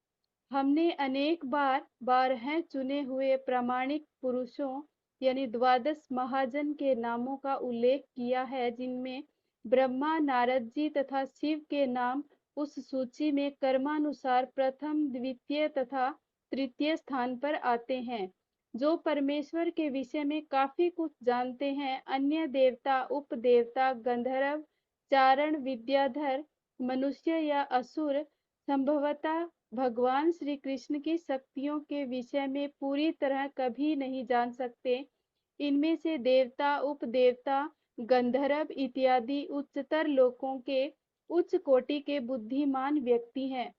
हमने अनेक बार 12 चुने हुए प्रामाणिक पुरुषों यानी द्वादश महाजन के नामों का उल्लेख किया है, जिनमें ब्रह्मा, नारद जी तथा शिव के नाम उस सूची में कर्मानुसार प्रथम, द्वितीय तथा तृतीय स्थान पर आते हैं। जो परमेश्वर के विषय में काफी कुछ जानते हैं, अन्य देवता, उपदेवता, गंधर्व, चारण, विद्याधर, मनुष्य या असुर संभवतः भगवान श्री कृष्ण की शक्तियों के विषय में पूरी तरह कभी नहीं जान सकते। इनमें से देवता, उपदेवता, गंधर्व इत्यादि उच्चतर लोकों के उच्च कोटि के बुद्धिमान व्यक्ति हैं।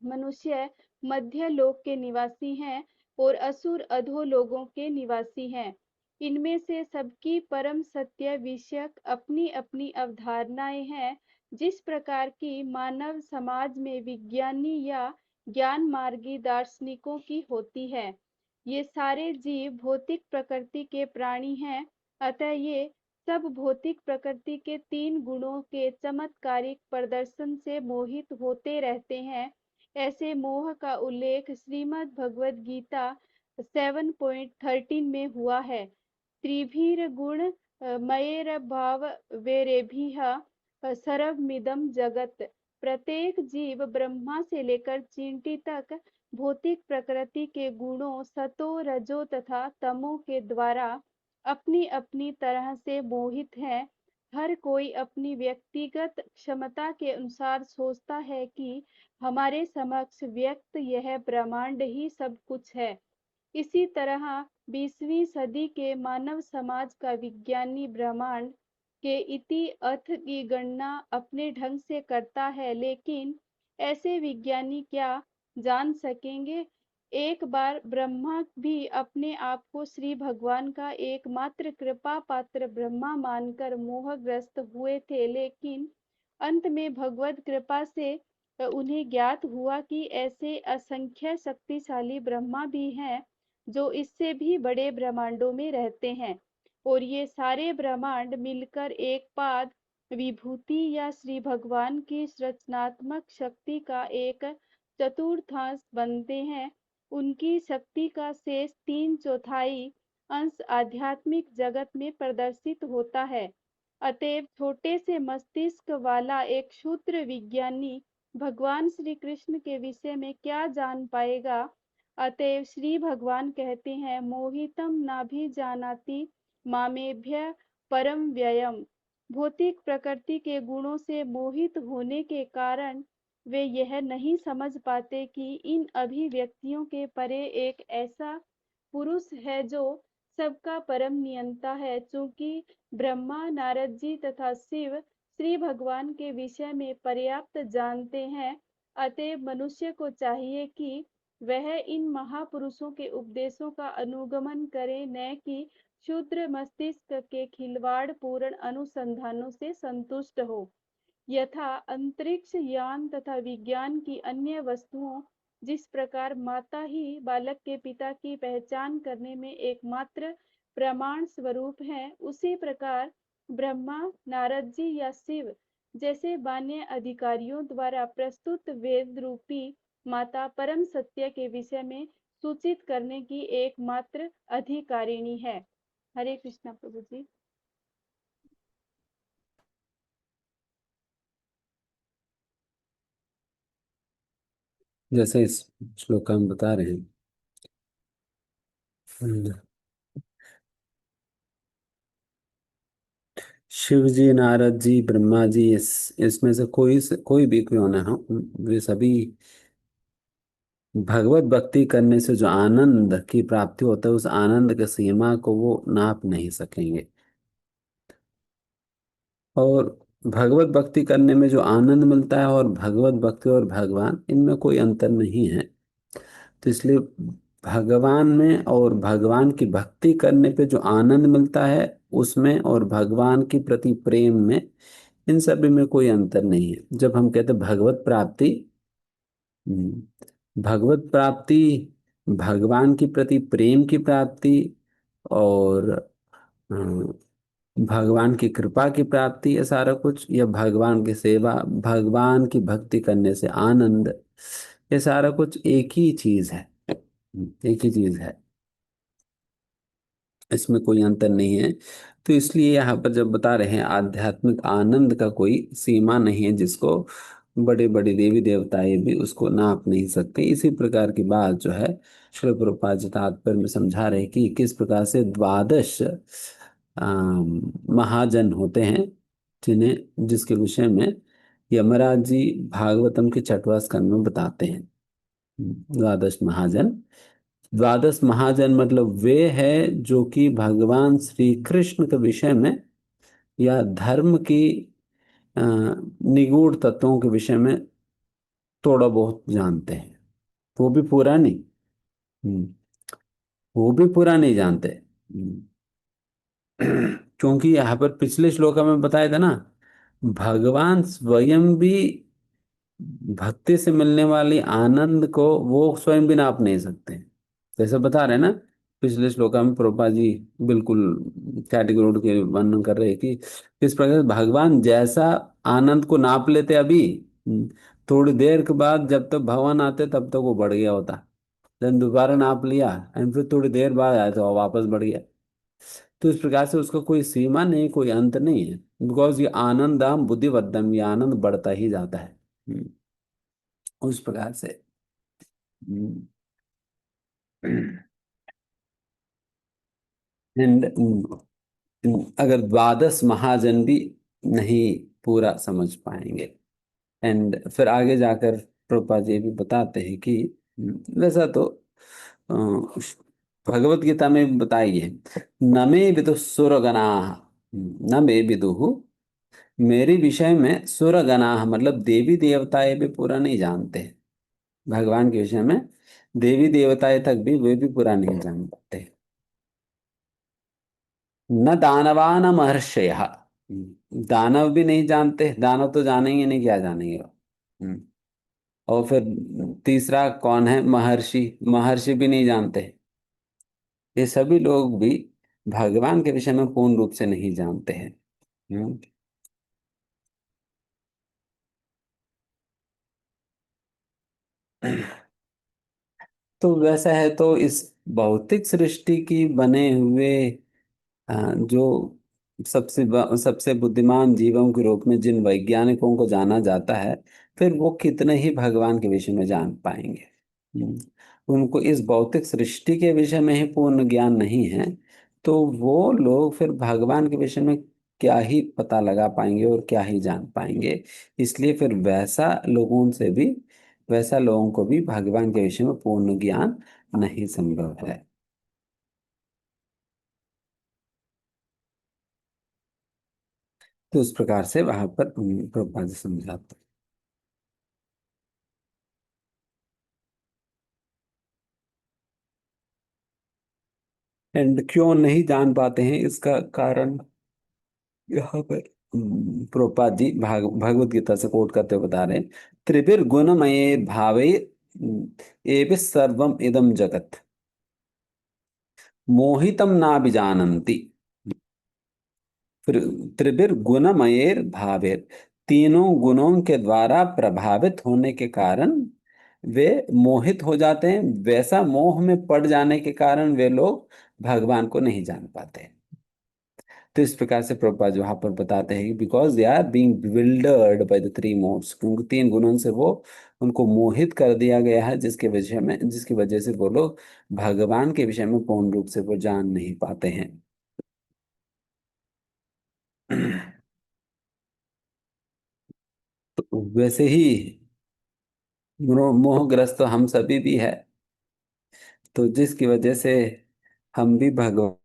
मनुष्य मध्य लोक के निवासी हैं और असुर अधो लोगों के निवासी हैं। इनमें से सबकी परम सत्य विषयक अपनी अपनी अवधारणाएं हैं। जिस प्रकार की मानव समाज में विज्ञानी या ज्ञान मार्गी दार्शनिकों की होती है। ये सारे जीव भौतिक प्रकृति के प्राणी हैं, अतः ये सब भौतिक प्रकृति के 3 गुणों के चमत्कारिक प्रदर्शन से मोहित होते रहते हैं। ऐसे मोह का उल्लेख श्रीमद् भगवद गीता 7.13 में हुआ है। त्रिभिर गुण मयेर भाव वेरेभिः सर्वमिदं जगत। प्रत्येक जीव ब्रह्मा से लेकर चींटी तक भौतिक प्रकृति के गुणों सतो, रजो तथा तमो के द्वारा अपनी अपनी तरह से मोहित है। हर कोई अपनी व्यक्तिगत क्षमता के अनुसार सोचता है कि हमारे समक्ष व्यक्त यह ब्रह्मांड ही सब कुछ है। इसी तरह 20वीं सदी के मानव समाज का विज्ञानी ब्रह्मांड के इति अर्थ की गणना अपने ढंग से करता है, लेकिन ऐसे विज्ञानी क्या जान सकेंगे। एक बार ब्रह्मा भी अपने आप को श्री भगवान का एकमात्र कृपा पात्र ब्रह्मा मानकर मोहग्रस्त हुए थे, लेकिन अंत में भगवत कृपा से उन्हें ज्ञात हुआ कि ऐसे असंख्य शक्तिशाली ब्रह्मा भी हैं जो इससे भी बड़े ब्रह्मांडों में रहते हैं, और ये सारे ब्रह्मांड मिलकर एक पाद विभूति या श्री भगवान की रचनात्मक शक्ति का एक चतुर्थांश बनते हैं। उनकी शक्ति का शेष 3/4 अंश आध्यात्मिक जगत में प्रदर्शित होता है। अतएव छोटे से मस्तिष्क वाला एक क्षुद्र विज्ञानी भगवान श्री कृष्ण के विषय में क्या जान पाएगा। अतएव श्री भगवान कहते हैं, मोहितम नाभि जानाति मामेभ्य परम व्ययम। भौतिक प्रकृति के गुणों से मोहित होने के कारण वे यह नहीं समझ पाते कि इन अभिव्यक्तियों के परे एक ऐसा पुरुष है जो सबका परम नियंता है। चूंकि ब्रह्मा, नारद जी तथा शिव श्री भगवान के विषय में पर्याप्त जानते हैं, अतएव मनुष्य को चाहिए कि वह इन महापुरुषों के उपदेशों का अनुगमन करे, न कि क्षुद्र मस्तिष्क के खिलवाड़ पूर्ण अनुसंधानों से संतुष्ट हो। यथा अंतरिक्ष यान तथा विज्ञान की अन्य वस्तुओं जिस प्रकार माता ही बालक के पिता की पहचान करने में एकमात्र प्रमाण स्वरूप है, उसी प्रकार ब्रह्मा, नारद जी या शिव जैसे बान्य अधिकारियों द्वारा प्रस्तुत वेद रूपी माता परम सत्य के विषय में सूचित करने की एकमात्र अधिकारिणी है। हरे कृष्णा प्रभु जी। जैसे इस श्लोक में बता रहे हैं, शिव जी, नारद जी, ब्रह्मा जी, इसमें से कोई भी क्यों ना हो, वे सभी भगवत भक्ति करने से जो आनंद की प्राप्ति होता है, उस आनंद की सीमा को वो नाप नहीं सकेंगे। और भगवत भक्ति करने में जो आनंद मिलता है, और भगवत भक्ति और भगवान, इनमें कोई अंतर नहीं है। तो इसलिए भगवान में और भगवान की भक्ति करने पे जो आनंद मिलता है उसमें, और भगवान की प्रति प्रेम में, इन सभी में कोई अंतर नहीं है। जब हम कहते हैं भगवत प्राप्ति, भगवत प्राप्ति, भगवान की प्रति प्रेम की प्राप्ति, और भगवान की कृपा की प्राप्ति, ये सारा कुछ, या भगवान की सेवा, भगवान की भक्ति करने से आनंद, ये सारा कुछ एक ही चीज है। एक ही चीज है, इसमें कोई अंतर नहीं है। तो इसलिए यहाँ पर जब बता रहे हैं आध्यात्मिक आनंद का कोई सीमा नहीं है, जिसको बड़े बड़े देवी देवताएं भी उसको नाप नहीं सकते। इसी प्रकार की बात जो है श्रील प्रभुपाद जी तात्पर्य में समझा रहे कि किस प्रकार से द्वादश महाजन होते हैं, जिसके विषय में यमराज जी भागवतम के छठवां स्कंद में बताते हैं। द्वादश महाजन, द्वादश महाजन मतलब वे है जो कि भगवान श्री कृष्ण के विषय में या धर्म की निगूढ़ तत्वों के विषय में थोड़ा बहुत जानते हैं। वो भी पूरा नहीं। हम्म, वो भी पूरा नहीं जानते। क्योंकि यहाँ पर पिछले श्लोक में बताया था ना, भगवान स्वयं भी भक्ति से मिलने वाली आनंद को वो स्वयं भी नाप नहीं सकते। जैसे बता रहे हैं ना, पिछले श्लोक में प्रभुपाद जी बिल्कुल कैटेगरी के वर्णन कर रहे हैं कि किस प्रकार से भगवान जैसा आनंद को नाप लेते अभी, थोड़ी देर के बाद जब तक भगवान आते तब तक वो बढ़ गया होता, जब दोबारा नाप लिया एंड फिर थोड़ी देर बाद आया तो वो वापस बढ़ गया। तो इस प्रकार से उसका कोई सीमा नहीं, कोई अंत नहीं है, बिकॉज ये आनंदम बुद्धिवर्धम, ये आनंद बढ़ता ही जाता है। उस प्रकार से एंड अगर द्वादश महाजन भी नहीं पूरा समझ पाएंगे। एंड फिर आगे जाकर प्रभुपाद जी भी बताते हैं कि वैसा तो अ, भगवत गीता में भी बताई है, न मे विदु सुरगणा, न मे विदु, मेरे विषय में सुरगणा मतलब देवी देवताएं भी पूरा नहीं जानते। भगवान के विषय में देवी देवताएं तक भी वे भी पूरा नहीं जान पाते। न दानवान महर्षय, दानव भी नहीं जानते, दानव तो जानेंगे नहीं, क्या जानेंगे वो। और फिर तीसरा कौन है, महर्षि, महर्षि भी नहीं जानते। ये सभी लोग भी भगवान के विषय में पूर्ण रूप से नहीं जानते हैं। हम्म। तो वैसा है तो इस भौतिक सृष्टि की बने हुए जो सबसे बुद्धिमान जीवों के रूप में जिन वैज्ञानिकों को जाना जाता है, फिर वो कितने ही भगवान के विषय में जान पाएंगे। हम्म, उनको इस भौतिक सृष्टि के विषय में ही पूर्ण ज्ञान नहीं है, तो वो लोग फिर भगवान के विषय में क्या ही पता लगा पाएंगे और क्या ही जान पाएंगे। इसलिए फिर वैसा लोगों को भी भगवान के विषय में पूर्ण ज्ञान नहीं संभव है। तो उस प्रकार से वहां पर प्रभुपाद जी समझाते हैं। एंड क्यों नहीं जान पाते हैं, इसका कारण यहाँ पर प्रभुपाद जी भगवत गीता से कोट करते हुए बता रहे हैं, त्रिभिर गुणमये भावे एवं सर्वम इदम जगत मोहितम ना विजानन्ति। फिर त्रिभिर गुणमयेर भावेर, तीनों गुणों के द्वारा प्रभावित होने के कारण वे मोहित हो जाते हैं। वैसा मोह में पड़ जाने के कारण वे लोग भगवान को नहीं जान पाते। तो इस प्रकार से प्रभुपाद जो वहां पर बताते हैं कि because they are being bewildered by the three modes, क्योंकि तीन गुणों से वो उनको मोहित कर दिया गया है, जिसकी वजह से वो लोग भगवान के विषय में पूर्ण रूप से वो जान नहीं पाते हैं। वैसे ही मोहग्रस्त तो हम सभी भी है। तो जिसकी वजह से हम भी भगवान।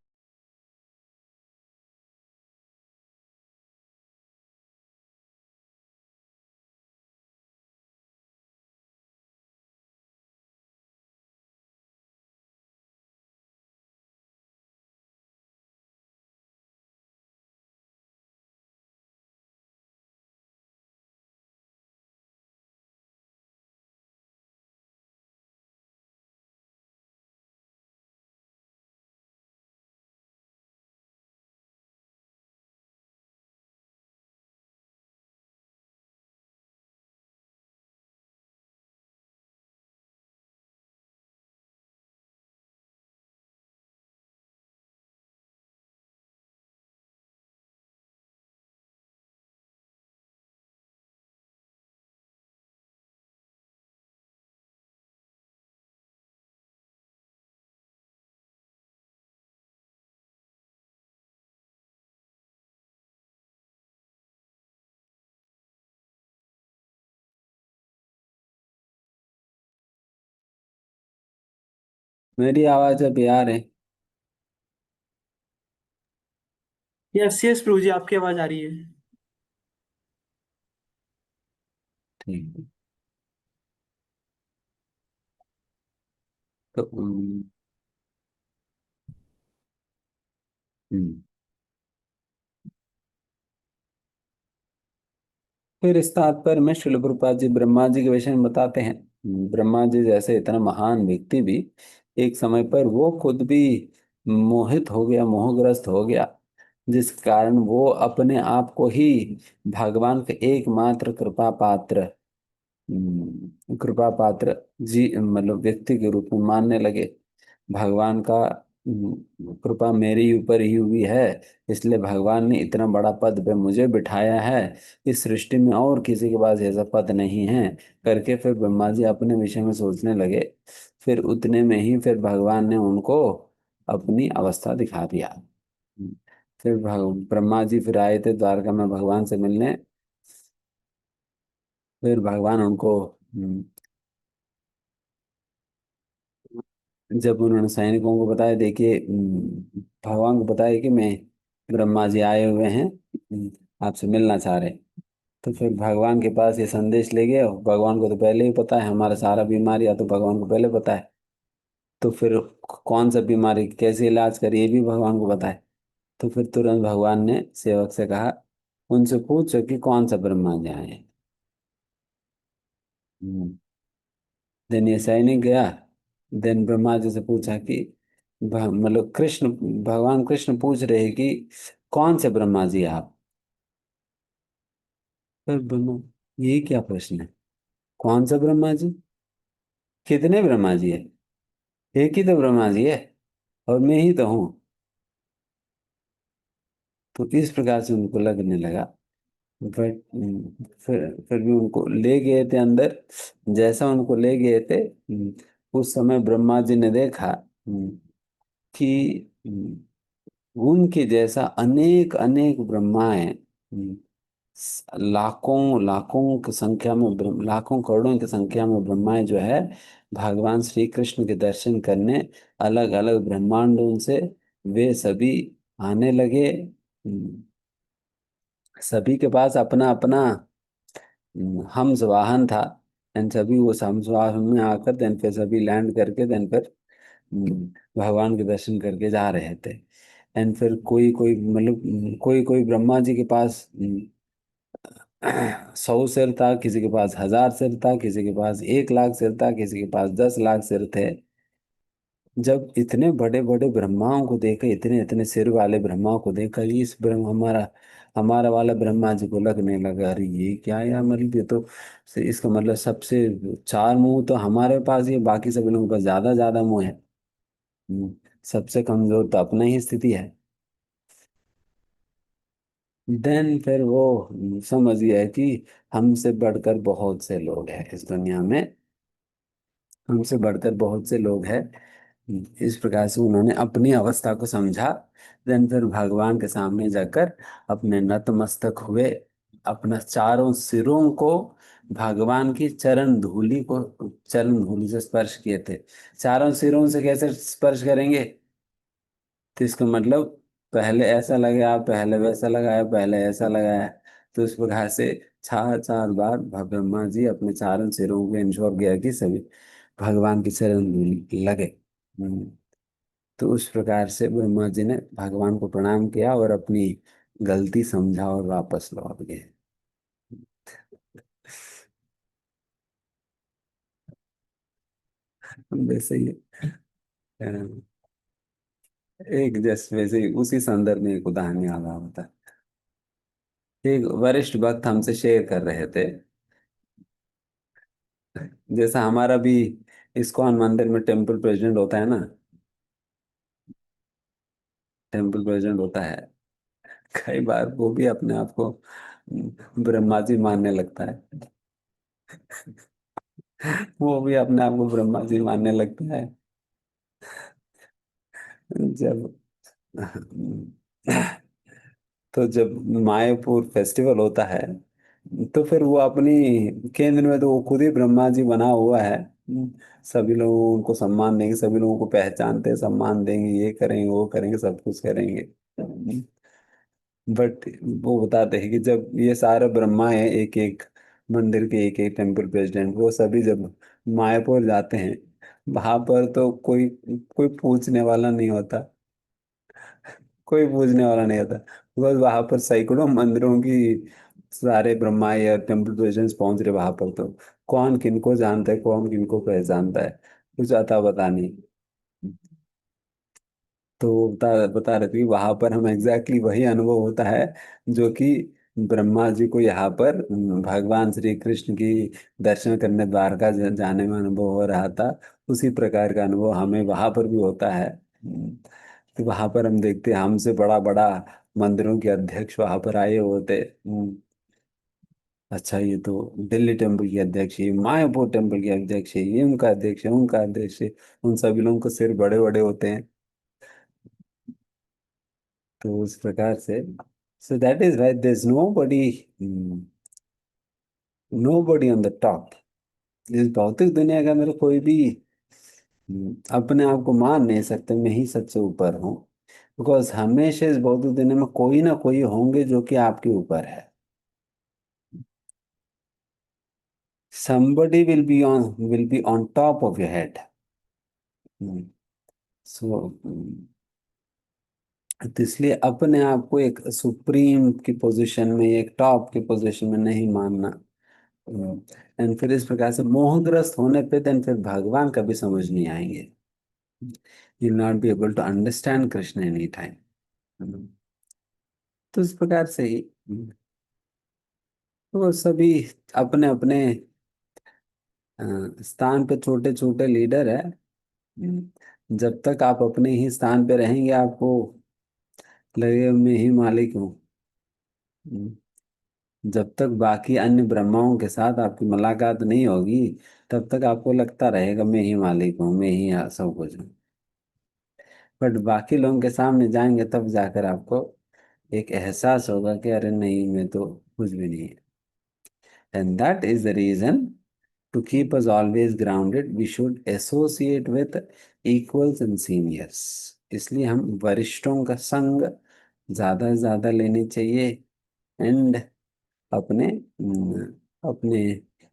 मेरी आवाज अब यार है। यस यस प्रभु जी, आपकी आवाज आ रही है। ठीक है। तो हम्म, फिर इस तात्पर्य में श्रील प्रभुपाद जी ब्रह्मा जी के विषय में बताते हैं। ब्रह्मा जी जैसे इतना महान व्यक्ति भी एक समय पर वो खुद भी मोहित हो गया, मोहग्रस्त हो गया, जिस कारण वो अपने आप को ही भगवान के एकमात्र कृपा पात्र, कृपा पात्र जी मतलब व्यक्ति के रूप में मानने लगे। भगवान का कृपा मेरी ऊपर ही हुई है, इसलिए भगवान ने इतना बड़ा पद पे मुझे बिठाया है, इस सृष्टि में और किसी के पास ऐसा पद नहीं है करके फिर ब्रह्मा जी अपने विषय में सोचने लगे। फिर उतने में ही फिर भगवान ने उनको अपनी अवस्था दिखा दिया। फिर ब्रह्मा जी फिर आए थे द्वारका में भगवान से मिलने। फिर भगवान उनको जब उन्होंने सैनिकों को बताया, देखिए भगवान को बताया कि मैं ब्रह्मा जी आए हुए हैं, आपसे मिलना चाह रहे हैं। तो फिर भगवान के पास ये संदेश ले गए, और भगवान को तो पहले ही पता है हमारा सारा बीमारी, या तो भगवान को पहले पता है। तो फिर कौन सा बीमारी कैसे इलाज करें ये भी भगवान को पता है। तो फिर तुरंत भगवान ने सेवक से कहा, उनसे पूछो कि कौन सा ब्रह्मा जी आए हैं। देन ये सैनिक गया। देन ब्रह्मा जी से पूछा कि मतलब कृष्ण, भगवान कृष्ण पूछ रहे हैं कि कौन से ब्रह्मा जी आप। फिर ब्रह्मा, ये क्या प्रश्न है, कौन सा ब्रह्मा जी, कितने ब्रह्मा जी है, एक ही तो ब्रह्मा जी है, और मैं ही तो हूँ। तो इस प्रकार से उनको लगने लगा। बट फिर भी उनको ले गए थे अंदर। जैसा उनको ले गए थे, उस समय ब्रह्मा जी ने देखा कि उनके जैसा अनेक अनेक ब्रह्माएं, लाखों लाखों की संख्या में लाखों करोड़ों की संख्या में ब्रह्माएं जो है भगवान श्री कृष्ण के दर्शन करने अलग अलग ब्रह्मांडों से वे सभी आने लगे। सभी के पास अपना अपना हंस वाहन था। एंड सभी वो हंस वाहन में आकर देन फिर सभी लैंड करके देन फिर भगवान के दर्शन करके जा रहे थे। एंड फिर कोई कोई मतलब कोई कोई ब्रह्मा जी के पास 100 सिर था, किसी के पास 1000 सिर था, किसी के पास 1 लाख सिर था, किसी के पास 10 लाख सिर थे। जब इतने बड़े बड़े ब्रह्माओं को देखा, इतने इतने सिर वाले ब्रह्माओं को देखा, इस ब्रह्म हमारा हमारा वाला ब्रह्मा जी को लगने लगा, अरे ये क्या है यार, मतलब ये तो इसका मतलब सबसे 4 मुंह तो हमारे पास ही है, बाकी सब लोगों के पास ज्यादा ज्यादा मुंह है। सबसे कमजोर तो अपना ही स्थिति है। देन फिर वो समझ गया कि हमसे बढ़कर बहुत से लोग हैं इस दुनिया में, हमसे बढ़कर बहुत से लोग हैं। इस प्रकार से उन्होंने अपनी अवस्था को समझा। देन फिर भगवान के सामने जाकर अपने नतमस्तक हुए। अपना चारों सिरों को भगवान की चरण धूलि से स्पर्श किए थे। चारों सिरों से कैसे स्पर्श करेंगे? तो इसका मतलब पहले ऐसा लगाया, पहले वैसा लगाया, पहले ऐसा लगाया। तो इस प्रकार से चार चार बार ब्रह्मा जी अपने चारों सिरों को इंश्योर किया कि सभी भगवान की चरण धूलि लगे। हम्म, तो उस प्रकार से ब्रह्मा जी ने भगवान को प्रणाम किया और अपनी गलती समझा और वापस लौट गए। वैसे ही अ, एक जस्ट वैसे ही उसी संदर्भ में एक उदाहरण याद आ होता है। एक वरिष्ठ भक्त हमसे शेयर कर रहे थे, जैसा हमारा भी इस्कॉन मंदिर में टेम्पल प्रेसिडेंट होता है ना, टेम्पल प्रेसिडेंट होता है, कई बार वो भी अपने आप को ब्रह्मा जी मानने लगता है। वो भी अपने आप को ब्रह्मा जी मानने लगता है। जब तो जब मायापुर फेस्टिवल होता है, तो फिर वो अपनी केंद्र में तो वो खुद ही ब्रह्मा जी बना हुआ है। सभी लोग उनको सम्मान देंगे, सभी लोगों को पहचानते हैं, सम्मान देंगे, ये करेंगे वो करेंगे, सब कुछ करेंगे। बट वो बताते हैं कि जब ये सारे ब्रह्मा है, एक एक मंदिर के एक एक टेम्पल प्रेसिडेंट, वो सभी जब मायापुर जाते हैं, वहां पर तो कोई कोई पूछने वाला नहीं होता, कोई पूछने वाला नहीं होता। बस वहां पर सैकड़ों मंदिरों की सारे ब्रह्मा या टेम्पल प्रेसिडेंट्स पहुंच रहे वहां पर, तो कौन किनको जानता है, कौन किनको पहचानता है, कुछ अता पता नहीं। तो वो बता रहे थे कि वहां पर हम एग्जैक्टली वही अनुभव होता है जो कि ब्रह्मा जी को यहाँ पर भगवान श्री कृष्ण की दर्शन करने द्वारका जाने में अनुभव हो रहा था। उसी प्रकार का अनुभव हमें वहां पर भी होता है। तो वहां पर हम देखते हैं हमसे बड़ा बड़ा मंदिरों के अध्यक्ष वहां पर आए होते। अच्छा, ये तो दिल्ली टेम्पल के अध्यक्ष, ये मायापुर टेम्पल के अध्यक्ष है, ये उनका अध्यक्ष है, उनका अध्यक्ष है। उन सभी लोगों के सिर बड़े बड़े होते हैं। तो उस प्रकार से, so that is why there is nobody on the top. इस भौतिक दुनिया के अंदर कोई भी अपने आप को मान नहीं सकते मैं ही सबसे ऊपर हूँ। बिकॉज हमेशा इस भौतिक दुनिया में कोई ना कोई होंगे जो कि आपके ऊपर है। somebody will be on top of your head. सो तो इसलिए अपने आप को एक सुप्रीम की पोजीशन में, एक टॉप की पोजीशन में नहीं मानना। एंड फिर इस प्रकार से मोहग्रस्त होने पे देन फिर भगवान कभी समझ नहीं आएंगे। You not be able to understand Krishna any time. तो इस प्रकार से ही वो सभी अपने अपने स्थान पे छोटे छोटे लीडर है। जब तक आप अपने ही स्थान पे रहेंगे आपको लगेगा मैं ही मालिक हूँ। हम्म, जब तक बाकी अन्य ब्रह्माओं के साथ आपकी मुलाकात नहीं होगी, तब तक आपको लगता रहेगा मैं ही मालिक हूँ, मैं ही सब कुछ हूँ। बट बाकी लोगों के सामने जाएंगे तब जाकर आपको एक एहसास होगा कि अरे नहीं, मैं तो कुछ भी नहीं। And that is the reason to keep us always grounded we should associate with equals and seniors. इसलिए हम वरिष्ठों का संग ज्यादा से ज्यादा लेने चाहिए। एंड अपने अपने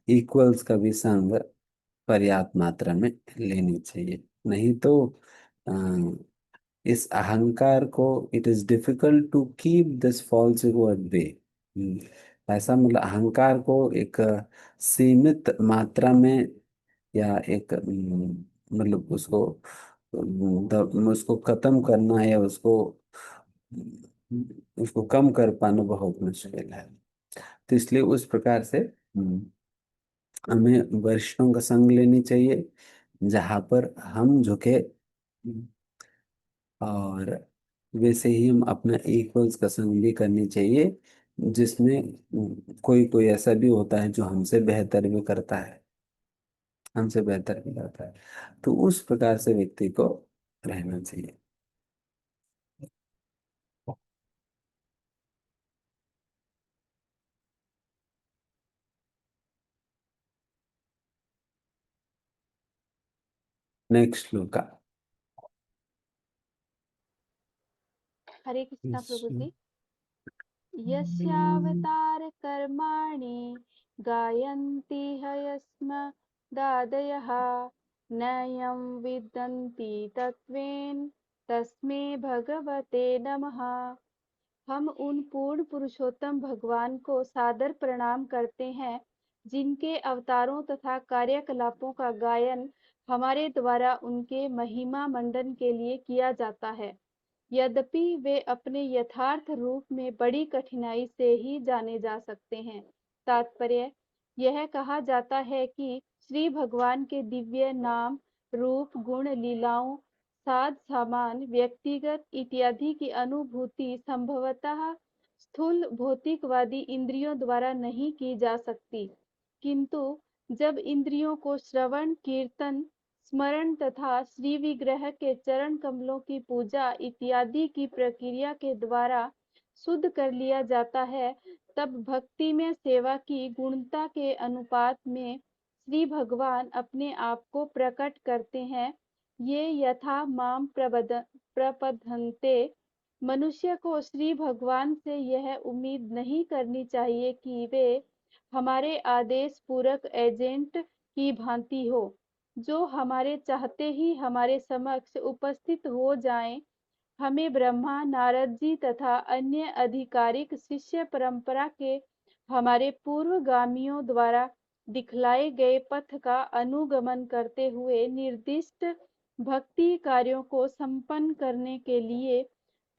इक्वल्स का भी संग पर्याप्त मात्रा में लेनी चाहिए। नहीं तो अ, इस अहंकार को it is difficult to keep this false ego at bay. ऐसा मतलब अहंकार को एक सीमित मात्रा में या एक मतलब उसको खत्म करना या उसको कम कर पाना बहुत मुश्किल है। तो इसलिए उस प्रकार से हमें वरिष्ठों का संग लेनी चाहिए जहाँ पर हम झुके। और वैसे ही हम अपना इक्वल्स का संग भी करनी चाहिए जिसमें कोई कोई ऐसा भी होता है जो हमसे बेहतर भी करता है, हमसे बेहतर भी करता है। तो उस प्रकार से व्यक्ति को रहना चाहिए। नेक्स्ट श्लोका। हरे कृष्णा प्रभु जी। यस्यावतार कर्माणि गायन्ति हयस्मदादयः नयं विदन्ति तत्त्वेन तस्मै भगवते नमः। हम उन पूर्ण पुरुषोत्तम भगवान को सादर प्रणाम करते हैं जिनके अवतारों तथा कार्यकलापों का गायन हमारे द्वारा उनके महिमा मंडन के लिए किया जाता है। यद्यपि वे अपने यथार्थ रूप में बड़ी कठिनाई से ही जाने जा सकते हैं। तात्पर्य यह कहा जाता है कि श्री भगवान के दिव्य नाम, रूप, गुण, लीलाओं, साध सामान, व्यक्तिगत इत्यादि की अनुभूति संभवतः स्थूल भौतिकवादी इंद्रियों द्वारा नहीं की जा सकती, किंतु जब इंद्रियों को श्रवण, कीर्तन, स्मरण तथा श्री विग्रह के चरण कमलों की पूजा इत्यादि की प्रक्रिया के द्वारा शुद्ध कर लिया जाता है, तब भक्ति में सेवा की गुणता के अनुपात में श्री भगवान अपने आप को प्रकट करते हैं। ये यथा माम प्रपद्यन्ते। मनुष्य को श्री भगवान से यह उम्मीद नहीं करनी चाहिए कि वे हमारे आदेश पूरक एजेंट की भांति हो, जो हमारे चाहते ही हमारे समक्ष उपस्थित हो जाएं। हमें ब्रह्मा, नारद जी तथा अन्य आधिकारिक शिष्य परंपरा के हमारे पूर्वगामियों द्वारा दिखलाए गए पथ का अनुगमन करते हुए निर्दिष्ट भक्ति कार्यों को संपन्न करने के लिए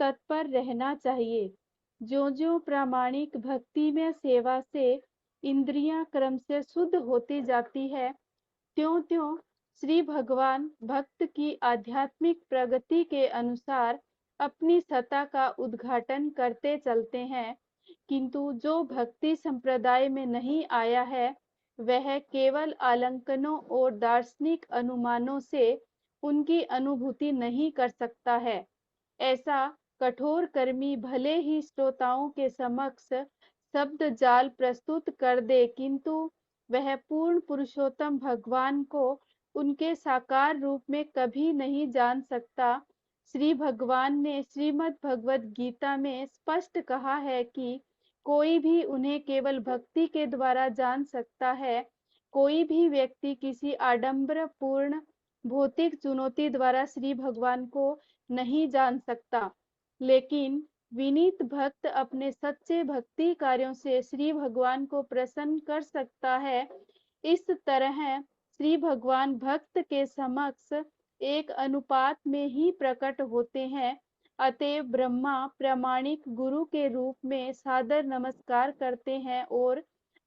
तत्पर रहना चाहिए। ज्यों-ज्यों प्रामाणिक भक्ति में सेवा से इंद्रियां क्रम से शुद्ध होती जाती है, त्यों-त्यों श्री भगवान भक्त की आध्यात्मिक प्रगति के अनुसार अपनी सत्ता का उद्घाटन करते चलते हैं। किंतु जो भक्ति संप्रदाय में नहीं आया है, वह केवल आलंकनों और दार्शनिक अनुमानों से उनकी अनुभूति नहीं कर सकता है। ऐसा कठोर कर्मी भले ही श्रोताओं के समक्ष शब्द जाल प्रस्तुत कर दे, किंतु वह पूर्ण पुरुषोत्तम भगवान को उनके साकार रूप में कभी नहीं जान सकता। श्री भगवान ने श्रीमद् भगवद गीता में स्पष्ट कहा है कि कोई भी उन्हें केवल भक्ति के द्वारा जान सकता है। कोई भी व्यक्ति किसी आडंबर पूर्ण भौतिक चुनौती द्वारा श्री भगवान को नहीं जान सकता, लेकिन विनीत भक्त अपने सच्चे भक्ति कार्यों से श्री भगवान को प्रसन्न कर सकता है। इस तरह श्री भगवान भक्त के समक्ष एक अनुपात में ही प्रकट होते हैं। अतएव ब्रह्मा प्रामाणिक गुरु के रूप में सादर नमस्कार करते हैं और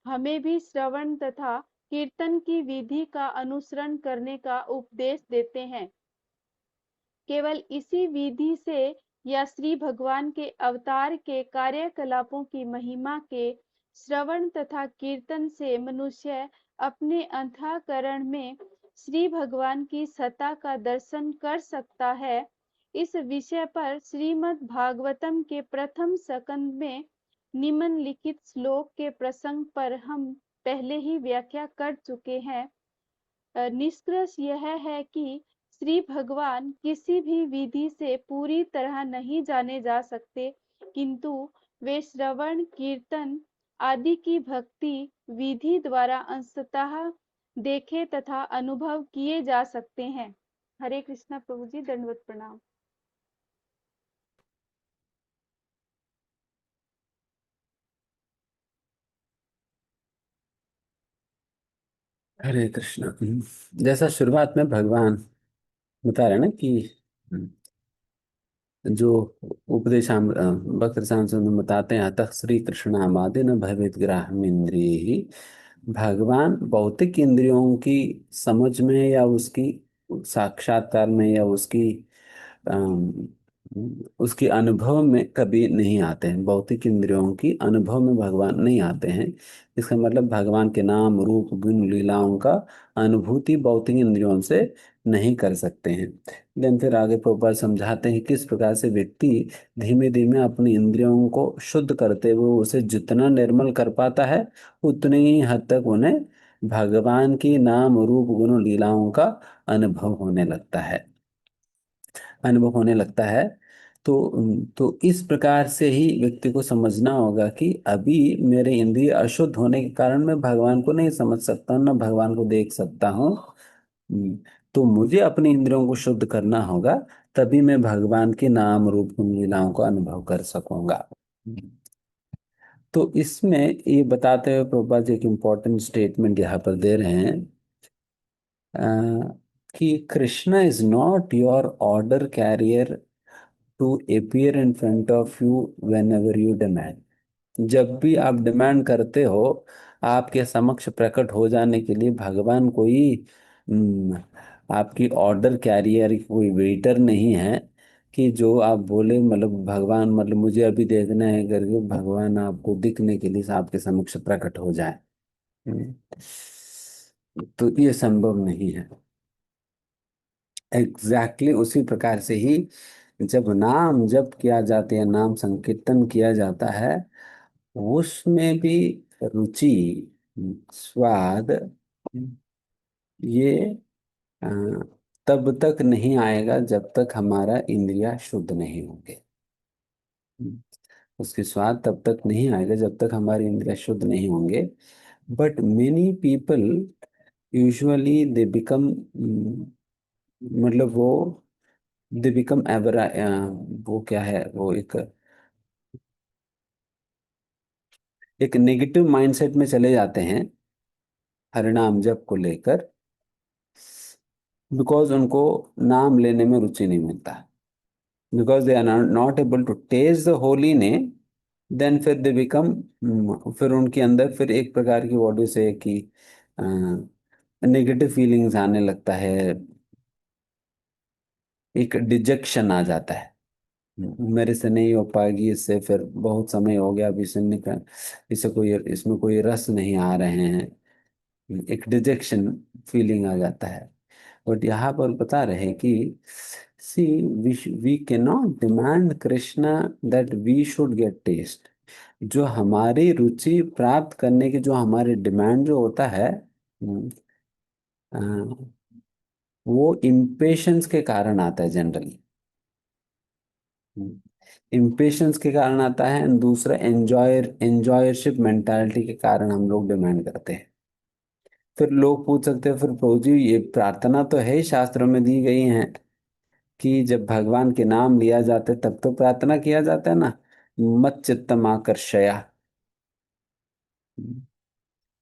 हमें भी श्रवण तथा कीर्तन की विधि का अनुसरण करने का उपदेश देते हैं। केवल इसी विधि से या श्री भगवान के अवतार के कार्यकलापों की महिमा के श्रवण तथा कीर्तन से मनुष्य अपने अंतःकरण में श्री भगवान की सत्ता का दर्शन कर सकता है। इस विषय पर श्रीमद् भागवतम के प्रथम स्कंद में निम्नलिखित श्लोक के प्रसंग पर हम पहले ही व्याख्या कर चुके हैं। निष्कर्ष यह है कि श्री भगवान किसी भी विधि से पूरी तरह नहीं जाने जा सकते, किंतु वे श्रवण, कीर्तन आदि की भक्ति विधि द्वारा अंशतः देखे तथा अनुभव किए जा सकते हैं। हरे कृष्णा प्रभु जी, दंडवत प्रणाम। हरे कृष्ण। जैसा शुरुआत में भगवान बता रहे ना कि जो भक्त राम बताते हैं, अतः श्री कृष्णामादि न भवेद ग्राह्य इंद्रिय ही। भगवान भौतिक इंद्रियों की समझ में या उसकी साक्षात्कार में या अम, उसकी अनुभव में कभी नहीं आते हैं। भौतिक इंद्रियों की अनुभव में भगवान नहीं आते हैं। इसका मतलब भगवान के नाम, रूप, गुण, लीलाओं का अनुभूति भौतिक इंद्रियों से नहीं कर सकते हैं। लेकिन फिर आगे प्रभुपाद समझाते हैं किस प्रकार से व्यक्ति धीमे धीमे अपनी इंद्रियों को शुद्ध करते हुए उसे जितना निर्मल कर पाता है, उतनी ही हद तक उन्हें भगवान की नाम, रूप, गुण, लीलाओं का अनुभव होने लगता है, अनुभव होने लगता है। तो इस प्रकार से ही व्यक्ति को समझना होगा कि अभी मेरे इंद्रिय अशुद्ध होने के कारण मैं भगवान को नहीं समझ सकता हूँ, ना भगवान को देख सकता हूँ। हम्म, तो मुझे अपने इंद्रियों को शुद्ध करना होगा, तभी मैं भगवान के नाम रूप गुण लीलाओं को अनुभव कर सकूंगा। तो इसमें ये बताते हुए प्रभुपाद जी एक इम्पोर्टेंट स्टेटमेंट यहाँ पर दे रहे हैं, कि Krishna is not your order carrier to appear in front of you whenever you demand। जब भी आप डिमांड करते हो, आपके समक्ष प्रकट हो जाने के लिए भगवान कोई आपकी ऑर्डर कैरियर, कोई वेटर नहीं है कि जो आप बोले, मतलब भगवान, मतलब मुझे अभी देखना है करके भगवान आपको दिखने के लिए आपके समक्ष प्रकट हो जाए। हम्म, तो ये संभव नहीं है। उसी प्रकार से ही जब नाम जप किया जाता है, नाम संकीर्तन किया जाता है, उसमें भी रुचि, स्वाद, ये अ, तब तक नहीं आएगा जब तक हमारा इंद्रिया शुद्ध नहीं होंगे। उसकी स्वाद तब तक नहीं आएगा जब तक हमारे इंद्रिया शुद्ध नहीं होंगे। But many people usually they become, मतलब वो दे बिकम एवर, वो क्या है, वो एक नेगेटिव माइंडसेट में चले जाते हैं हरिनाम जप को लेकर, बिकॉज उनको नाम लेने में रुचि नहीं मिलता, because they are not able to taste the holy name. Then फिर दे बिकम, फिर उनके अंदर फिर एक प्रकार की बॉडी से कि नेगेटिव फीलिंग्स आने लगता है, एक डिजेक्शन आ जाता है। मेरे से नहीं हो पाएगी, इससे फिर बहुत समय हो गया, अभी से निकल, इसे कोई, इसमें कोई रस नहीं आ रहे हैं, एक डिजेक्शन फीलिंग आ जाता है। बट यहाँ पर बता रहे कि see, we can not demand Krishna that we should get taste. जो हमारी रुचि प्राप्त करने की जो हमारी डिमांड जो होता है, अ, वो इम्पेशंस के कारण आता है जनरली। इम्पेशंस के कारण आता है, और दूसरा एंजॉयरशिप मेंटालिटी के कारण हम लोग डिमांड करते हैं। फिर लोग पूछ सकते हैं, फिर प्रभु जी ये प्रार्थना तो है ही, शास्त्रों में दी गई है कि जब भगवान के नाम लिया जाता है तब तो प्रार्थना किया जाता है ना, मत चित्तम आकर्षया,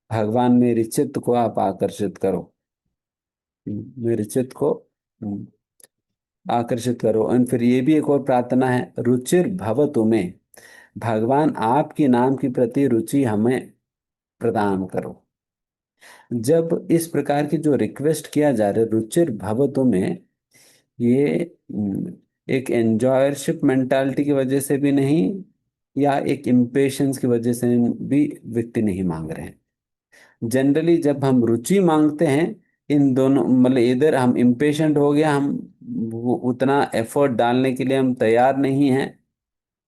भगवान मेरी चित्त को आप आकर्षित करो, मेरे चित्त को आकर्षित करो। और फिर ये भी एक और प्रार्थना है, रुचिर भवतु में, भगवान आपके नाम की प्रति रुचि हमें प्रदान करो। जब इस प्रकार की जो रिक्वेस्ट किया जा रहा है रुचिर भवतु में, ये एक एंजॉयरशिप मेंटालिटी की वजह से भी नहीं, या एक इम्पेशंस की वजह से भी व्यक्ति नहीं मांग रहे हैं। जनरली जब हम रुचि मांगते हैं, इन दोनों, मतलब इधर हम इम्पेशेंट हो गया, हम वो उतना एफर्ट डालने के लिए हम तैयार नहीं हैं,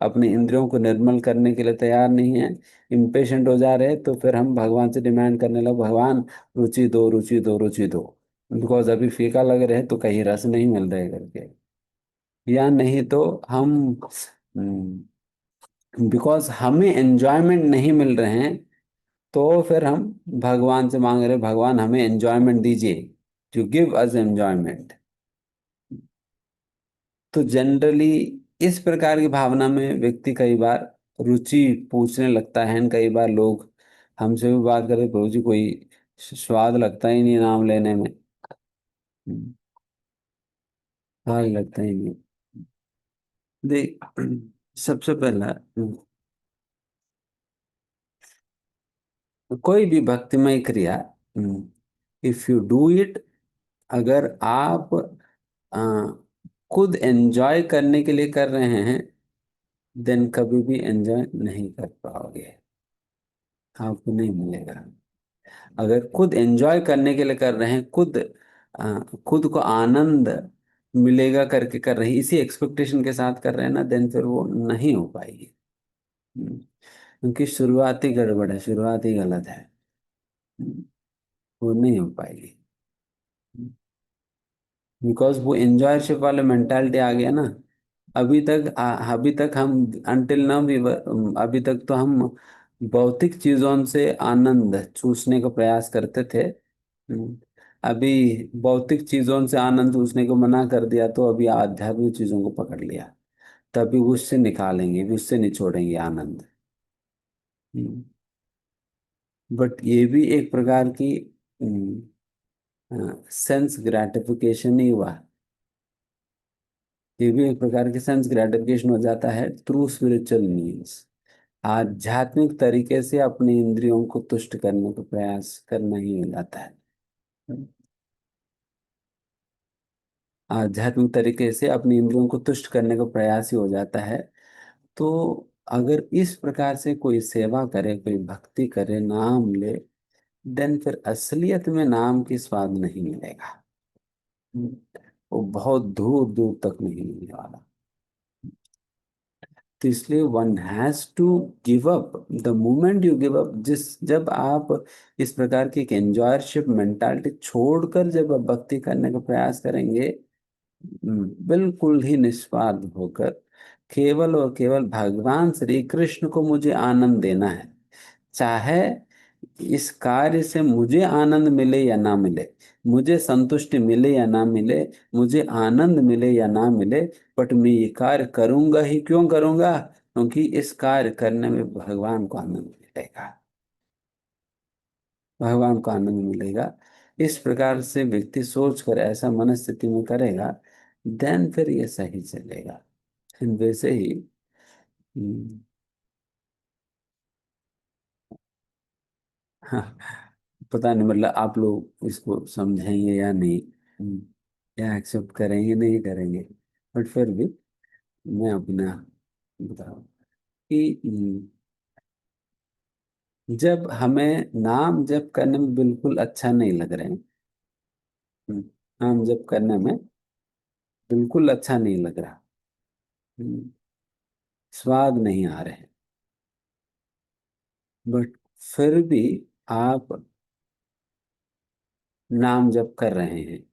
अपने इंद्रियों को निर्मल करने के लिए तैयार नहीं है, इम्पेशेंट हो जा रहे हैं, तो फिर हम भगवान से डिमांड करने लगे, भगवान रुचि दो, रुचि दो, रुचि दो, बिकॉज अभी फीका लग रहे हैं तो कहीं रस नहीं मिल रहे करके, या नहीं तो हम, बिकॉज हमें एंजॉयमेंट नहीं मिल रहे हैं, तो फिर हम भगवान से मांग रहे हैं, भगवान हमें एंजॉयमेंट दीजिए, टू गिव अस एंजॉयमेंट। तो जनरली इस प्रकार की भावना में व्यक्ति कई बार रुचि पूछने लगता है। कई बार लोग हमसे भी बात करते, प्रभु जी कोई स्वाद लगता ही नहीं नाम लेने में, स्वाद लगता ही नहीं। देख, सबसे पहला, कोई भी भक्तिमय क्रिया, इफ यू डू इट, अगर आप अ, खुद एंजॉय करने के लिए कर रहे हैं, देन कभी भी एंजॉय नहीं कर पाओगे, आपको नहीं मिलेगा। अगर खुद एंजॉय करने के लिए कर रहे हैं, खुद को आनंद मिलेगा करके कर रहे हैं, इसी एक्सपेक्टेशन के साथ कर रहे हैं ना, देन फिर वो नहीं हो पाएगी। क्योंकि शुरुआती गड़बड़ है, शुरुआती गलत है, हम्म, वो नहीं हो पाएगी। बिकॉज वो एंजॉयरशिप वाला मेंटालिटी आ गया ना। अभी तक हम अनटिल नाउ वी, अभी तक तो हम भौतिक चीजों से आनंद चूसने का प्रयास करते थे। अभी भौतिक चीजों से आनंद चूसने को मना कर दिया, तो अभी आध्यात्मिक चीजों को पकड़ लिया। तभी उससे निकालेंगे, उससे निचोड़ेंगे आनंद। बट ये भी एक प्रकार की सेंस ग्रेटिफिकेशन ही हुआ। ये भी एक प्रकार की सेंस ग्रेटिफिकेशन हो जाता है थ्रू स्पिरिचुअल मीन्स। आध्यात्मिक तरीके से अपने इंद्रियों को तुष्ट करने का प्रयास करना ही हो जाता है। आध्यात्मिक तरीके से अपनी इंद्रियों को तुष्ट करने का प्रयास ही हो जाता है। तो अगर इस प्रकार से कोई सेवा करे, कोई भक्ति करे, नाम ले, देन फिर असलियत में नाम की स्वाद नहीं मिलेगा। वो बहुत दूर दूर तक नहीं मिलने वाला। तो इसलिए one has to give up. The moment you give up, जिस जब आप इस प्रकार की एक एंजॉयरशिप मेंटालिटी छोड़कर जब आप भक्ति करने का प्रयास करेंगे, बिल्कुल ही निस्वार्थ होकर, केवल और केवल भगवान श्री कृष्ण को मुझे आनंद देना है, चाहे इस कार्य से मुझे आनंद मिले या ना मिले, मुझे संतुष्टि मिले या ना मिले, मुझे आनंद मिले या ना मिले, बट मैं ये कार्य करूंगा ही। क्यों करूंगा? क्योंकि इस कार्य करने में भगवान को आनंद मिलेगा, भगवान को आनंद मिलेगा। इस प्रकार से व्यक्ति सोचकर ऐसा मनस्थिति में करेगा, देन फिर ये सही चलेगा। वैसे ही हम्म, हाँ, पता नहीं मतलब आप लोग इसको समझेंगे या नहीं, हम्म, या एक्सेप्ट करेंगे नहीं करेंगे, बट फिर भी मैं अपना बताऊं कि जब हमें नाम जप करने में बिल्कुल अच्छा नहीं लग रहे हैं, नाम जप करने में बिल्कुल अच्छा नहीं लग रहा, हम्म, स्वाद नहीं आ रहे, बट फिर भी आप नाम जप कर रहे हैं,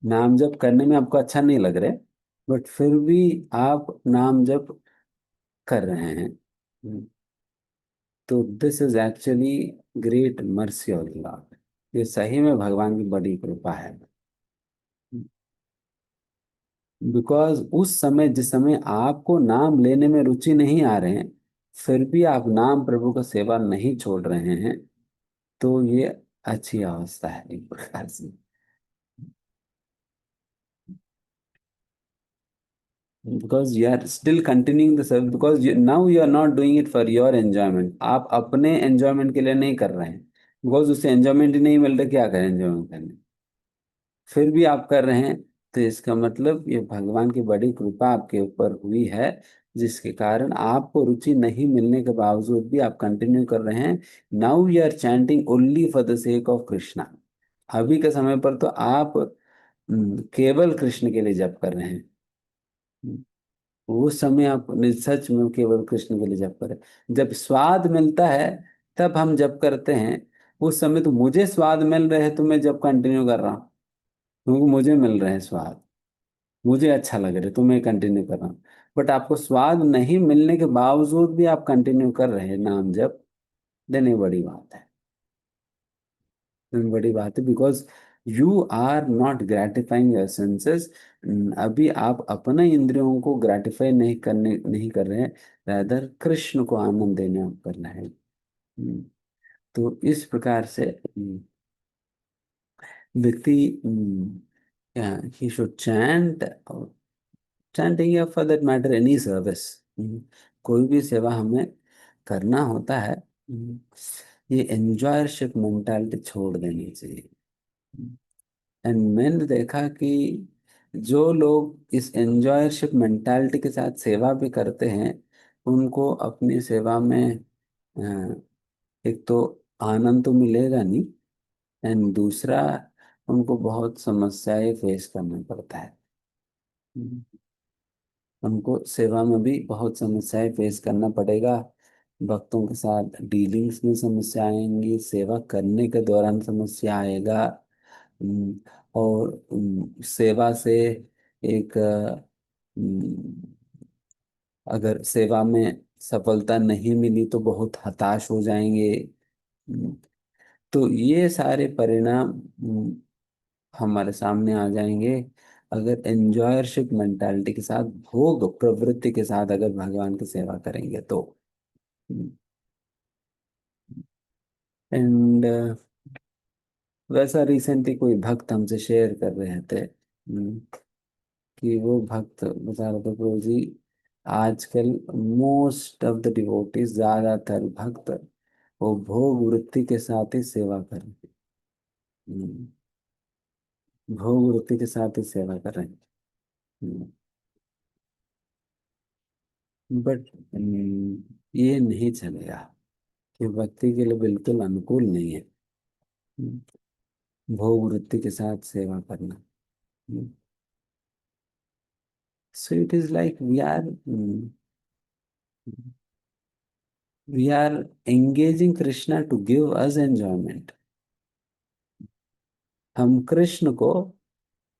नाम जप करने में आपको अच्छा नहीं लग रहा है, बट फिर भी आप नाम जप कर रहे हैं, तो this is actually great mercy of Lord. ये सही में भगवान की बड़ी कृपा है। बिकॉज उस समय, जिस समय आपको नाम लेने में रुचि नहीं आ रहे हैं, फिर भी आप नाम प्रभु का सेवा नहीं छोड़ रहे हैं, तो ये अच्छी अवस्था है एक प्रकार से। Because you are still continuing the service, because now you are not doing it for your enjoyment. आप अपने एंजॉयमेंट के लिए नहीं कर रहे हैं, बिकॉज उससे एंजॉयमेंट ही नहीं मिल रहा, क्या करें एंजॉयमेंट करने, फिर भी आप कर रहे हैं। तो इसका मतलब ये भगवान की बड़ी कृपा आपके ऊपर हुई है, जिसके कारण आपको रुचि नहीं मिलने के बावजूद भी आप कंटिन्यू कर रहे हैं। Now you are chanting only for the sake of Krishna. अभी के समय पर तो आप केवल कृष्ण के लिए जप कर रहे हैं। उस समय आप सच में केवल कृष्ण के लिए जप करें। जब स्वाद मिलता है तब हम जप करते हैं। उस समय तो मुझे स्वाद मिल रहे हैं तो मैं जप कंटिन्यू कर रहा हूँ, क्योंकि मुझे मिल रहे हैं स्वाद, मुझे अच्छा लग रहा है तो मैं कंटिन्यू कर रहा हूँ। बट आपको स्वाद नहीं मिलने के बावजूद भी आप कंटिन्यू कर रहे हैं नाम जप, देने बड़ी बात है, बड़ी बात है। Because you are not gratifying your senses. अभी आप अपने इंद्रियों को ग्रेटिफाई नहीं कर रहे हैं, रादर कृष्ण को आनंद देने आप कर रहे हैं। तो इस प्रकार से व्यक्ति ही शुड चैंट, चैंटिंग या for that matter any service, कोई भी सेवा हमें करना होता है, ये एंजॉयरशिप मेंटालिटी छोड़ देनी चाहिए। एंड मैंने देखा कि जो लोग इस एंजॉयरशिप मेंटालिटी के साथ सेवा भी करते हैं, उनको अपनी सेवा में एक तो आनंद तो मिलेगा नहीं, एंड दूसरा उनको बहुत समस्याएं फेस करना पड़ता है। उनको सेवा में भी बहुत समस्याएं फेस करना पड़ेगा। भक्तों के साथ डीलिंग्स में समस्या आएंगी, सेवा करने के दौरान समस्या आएगा। हम्म, और सेवा से एक अगर सेवा में सफलता नहीं मिली तो बहुत हताश हो जाएंगे। हम्म, तो ये सारे परिणाम हमारे सामने आ जाएंगे अगर एंजॉयरशिप मेंटालिटी के साथ, भोग प्रवृत्ति के साथ अगर भगवान की सेवा करेंगे तो। एंड वैसा रिसेंटली कोई भक्त हमसे शेयर कर रहे थे कि वो भक्त बता रहे थे, प्रभु जी आजकल मोस्ट ऑफ द डिवोटीज, ज्यादातर भक्त वो भोग वृत्ति के साथ ही सेवा कर रहे हैं। भोग वृत्ति के साथ ही सेवा कर रहे हैं। बट ये नहीं चलेगा, ये भक्ति के लिए बिल्कुल अनुकूल नहीं है। भोग वृत्ति के साथ सेवा करना। So it is like we are engaging Krishna to give us enjoyment. हम कृष्ण को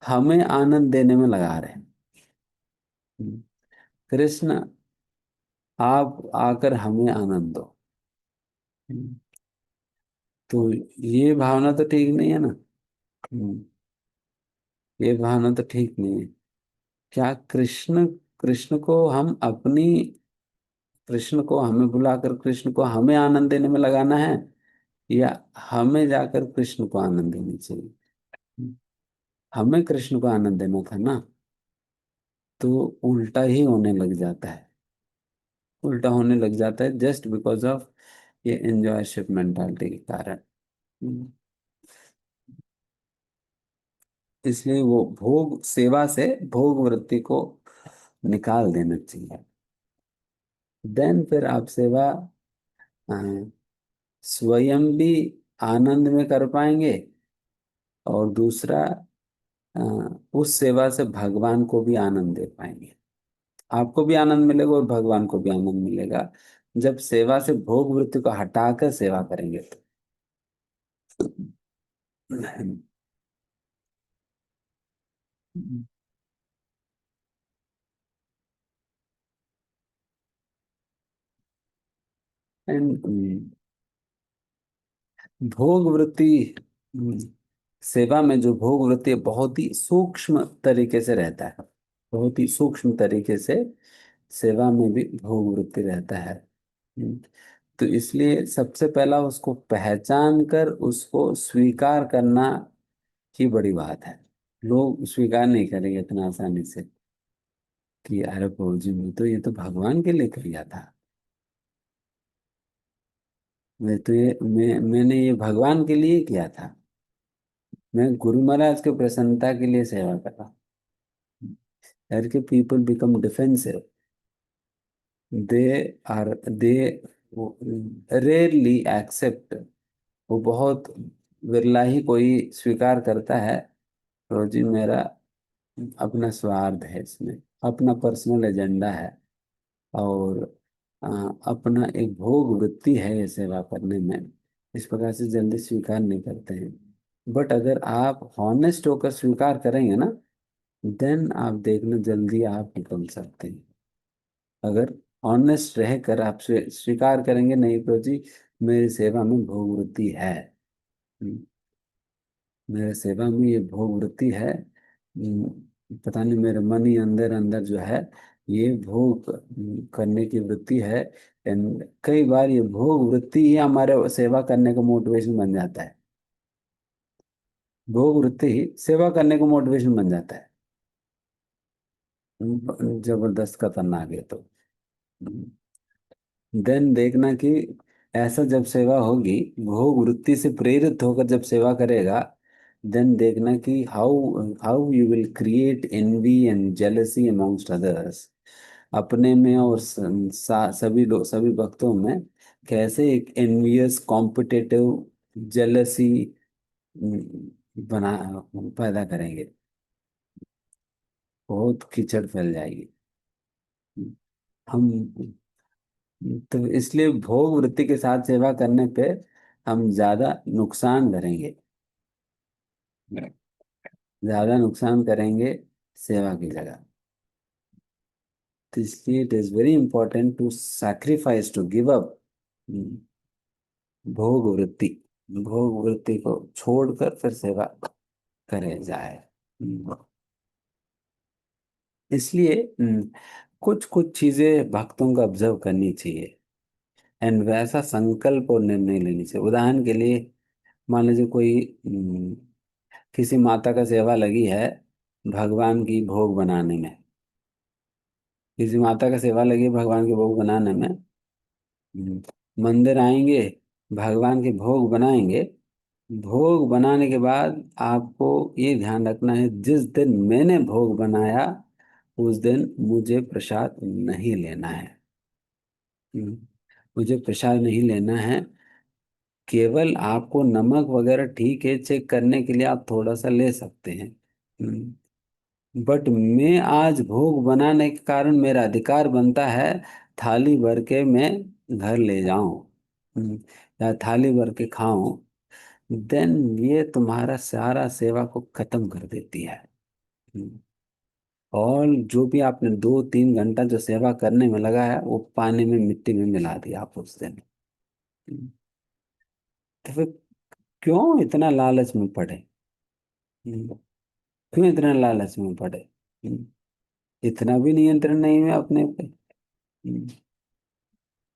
हमें आनंद देने में लगा रहे हैं। कृष्ण आप आकर हमें आनंद दो। तो ये भावना तो ठीक नहीं है ना। हम्म, ये भावना तो ठीक नहीं है। क्या कृष्ण कृष्ण को हम अपनी कृष्ण को हमें बुलाकर कृष्ण को हमें आनंद देने में लगाना है, या हमें जाकर कृष्ण को आनंद देनी चाहिए? हमें कृष्ण को आनंद देना था ना। तो उल्टा ही होने लग जाता है, उल्टा होने लग जाता है जस्ट बिकॉज ऑफ ये एंजॉयशिप मेंटालिटी के कारण। हम्म, इसलिए वो भोग सेवा से भोग वृत्ति को निकाल देना चाहिए। देन फिर आप सेवा अ, स्वयं भी आनंद में कर पाएंगे, और दूसरा अ, उस सेवा से भगवान को भी आनंद दे पाएंगे। आपको भी आनंद मिलेगा और भगवान को भी आनंद मिलेगा जब सेवा से भोग वृत्ति को हटाकर सेवा करेंगे तो। एंड भोग वृत्ति, हम्म, सेवा में जो भोग वृत्ति है बहुत ही सूक्ष्म तरीके से रहता है। बहुत ही सूक्ष्म तरीके से सेवा में भी भोग वृत्ति रहता है। तो इसलिए सबसे पहला उसको पहचान कर उसको स्वीकार करना ही बड़ी बात है। लोग स्वीकार नहीं करेंगे इतना आसानी से कि अरे प्रभु जी मैं तो ये तो भगवान के लिए किया था, मैंने ये भगवान के लिए किया था, मैं गुरु महाराज के प्रसन्नता के लिए सेवा कर रहा हूँ। करके पीपल बिकम डिफेंसिव। दे दे रेयरली एक्सेप्ट। वो बहुत विरला ही कोई स्वीकार करता है, तो जी मेरा अपना स्वार्थ है इसमें, अपना पर्सनल एजेंडा है, और अ, अपना एक भोग वृत्ति है ये सेवा करने में। इस प्रकार से जल्दी स्वीकार नहीं करते हैं। बट अगर आप हॉनेस्ट होकर स्वीकार करेंगे ना, देन आप देखना जल्दी आप निकल सकते हैं। अगर ऑनेस्ट रहकर आप स्वीकार करेंगे, नहीं प्रभु जी मेरी सेवा में भोग वृत्ति है, हम्म, मेरे सेवा में ये भोग वृत्ति है, पता नहीं मेरे मन ही अंदर अंदर जो है ये भोग करने की वृत्ति है। एंड कई बार ये भोग वृत्ति ही हमारे सेवा करने का मोटिवेशन बन जाता है। भोग वृत्ति ही सेवा करने का मोटिवेशन बन जाता है। जबरदस्त खतरनाक है तो। देन देखना कि ऐसा जब सेवा होगी, भोग वृत्ति से प्रेरित होकर जब सेवा करेगा, देन देखना कि how how you will create envy and jealousy amongst others. अपने में और सभी लोग, सभी भक्तों में कैसे एक एनवियस कॉम्पिटिटिव जेलसी बना पैदा करेंगे। बहुत कीचड़ फैल जाएगी। हम तो इसलिए भोग वृत्ति के साथ सेवा करने पे हम ज्यादा नुकसान करेंगे, ज्यादा नुकसान करेंगे सेवा की जगह। तो इसलिए it is very important to sacrifice, to give up भोग वृत्ति। भोग वृत्ति को छोड़कर फिर सेवा करे जाए। इसलिए कुछ कुछ चीजें भक्तों को ऑब्जर्व करनी चाहिए, एंड वैसा संकल्प और निर्णय लेनी चाहिए। उदाहरण के लिए मान लीजिए कोई किसी माता का सेवा लगी है भगवान की भोग बनाने में, किसी माता का सेवा लगी है भगवान के भोग बनाने में। मंदिर आएंगे, भगवान के भोग बनाएंगे। भोग बनाने के बाद आपको ये ध्यान रखना है, जिस दिन मैंने भोग बनाया उस दिन मुझे प्रसाद नहीं लेना है। हम्म, मुझे प्रसाद नहीं लेना है। केवल आपको नमक वगैरह ठीक है चेक करने के लिए आप थोड़ा सा ले सकते हैं। बट मैं आज भोग बनाने के कारण मेरा अधिकार बनता है थाली भर के मैं घर ले जाऊं, या थाली भर के खाऊं। देन ये तुम्हारा सारा सेवा को खत्म कर देती है। हम्म, और जो भी आपने 2-3 घंटा जो सेवा करने में लगा है वो पानी में मिट्टी में मिला दिया आप उस दिन। हम्म, तो फिर क्यों इतना लालच में पड़े? हम्म, क्यों इतना लालच में पड़े? हम्म, इतना भी नियंत्रण नहीं है अपने पे।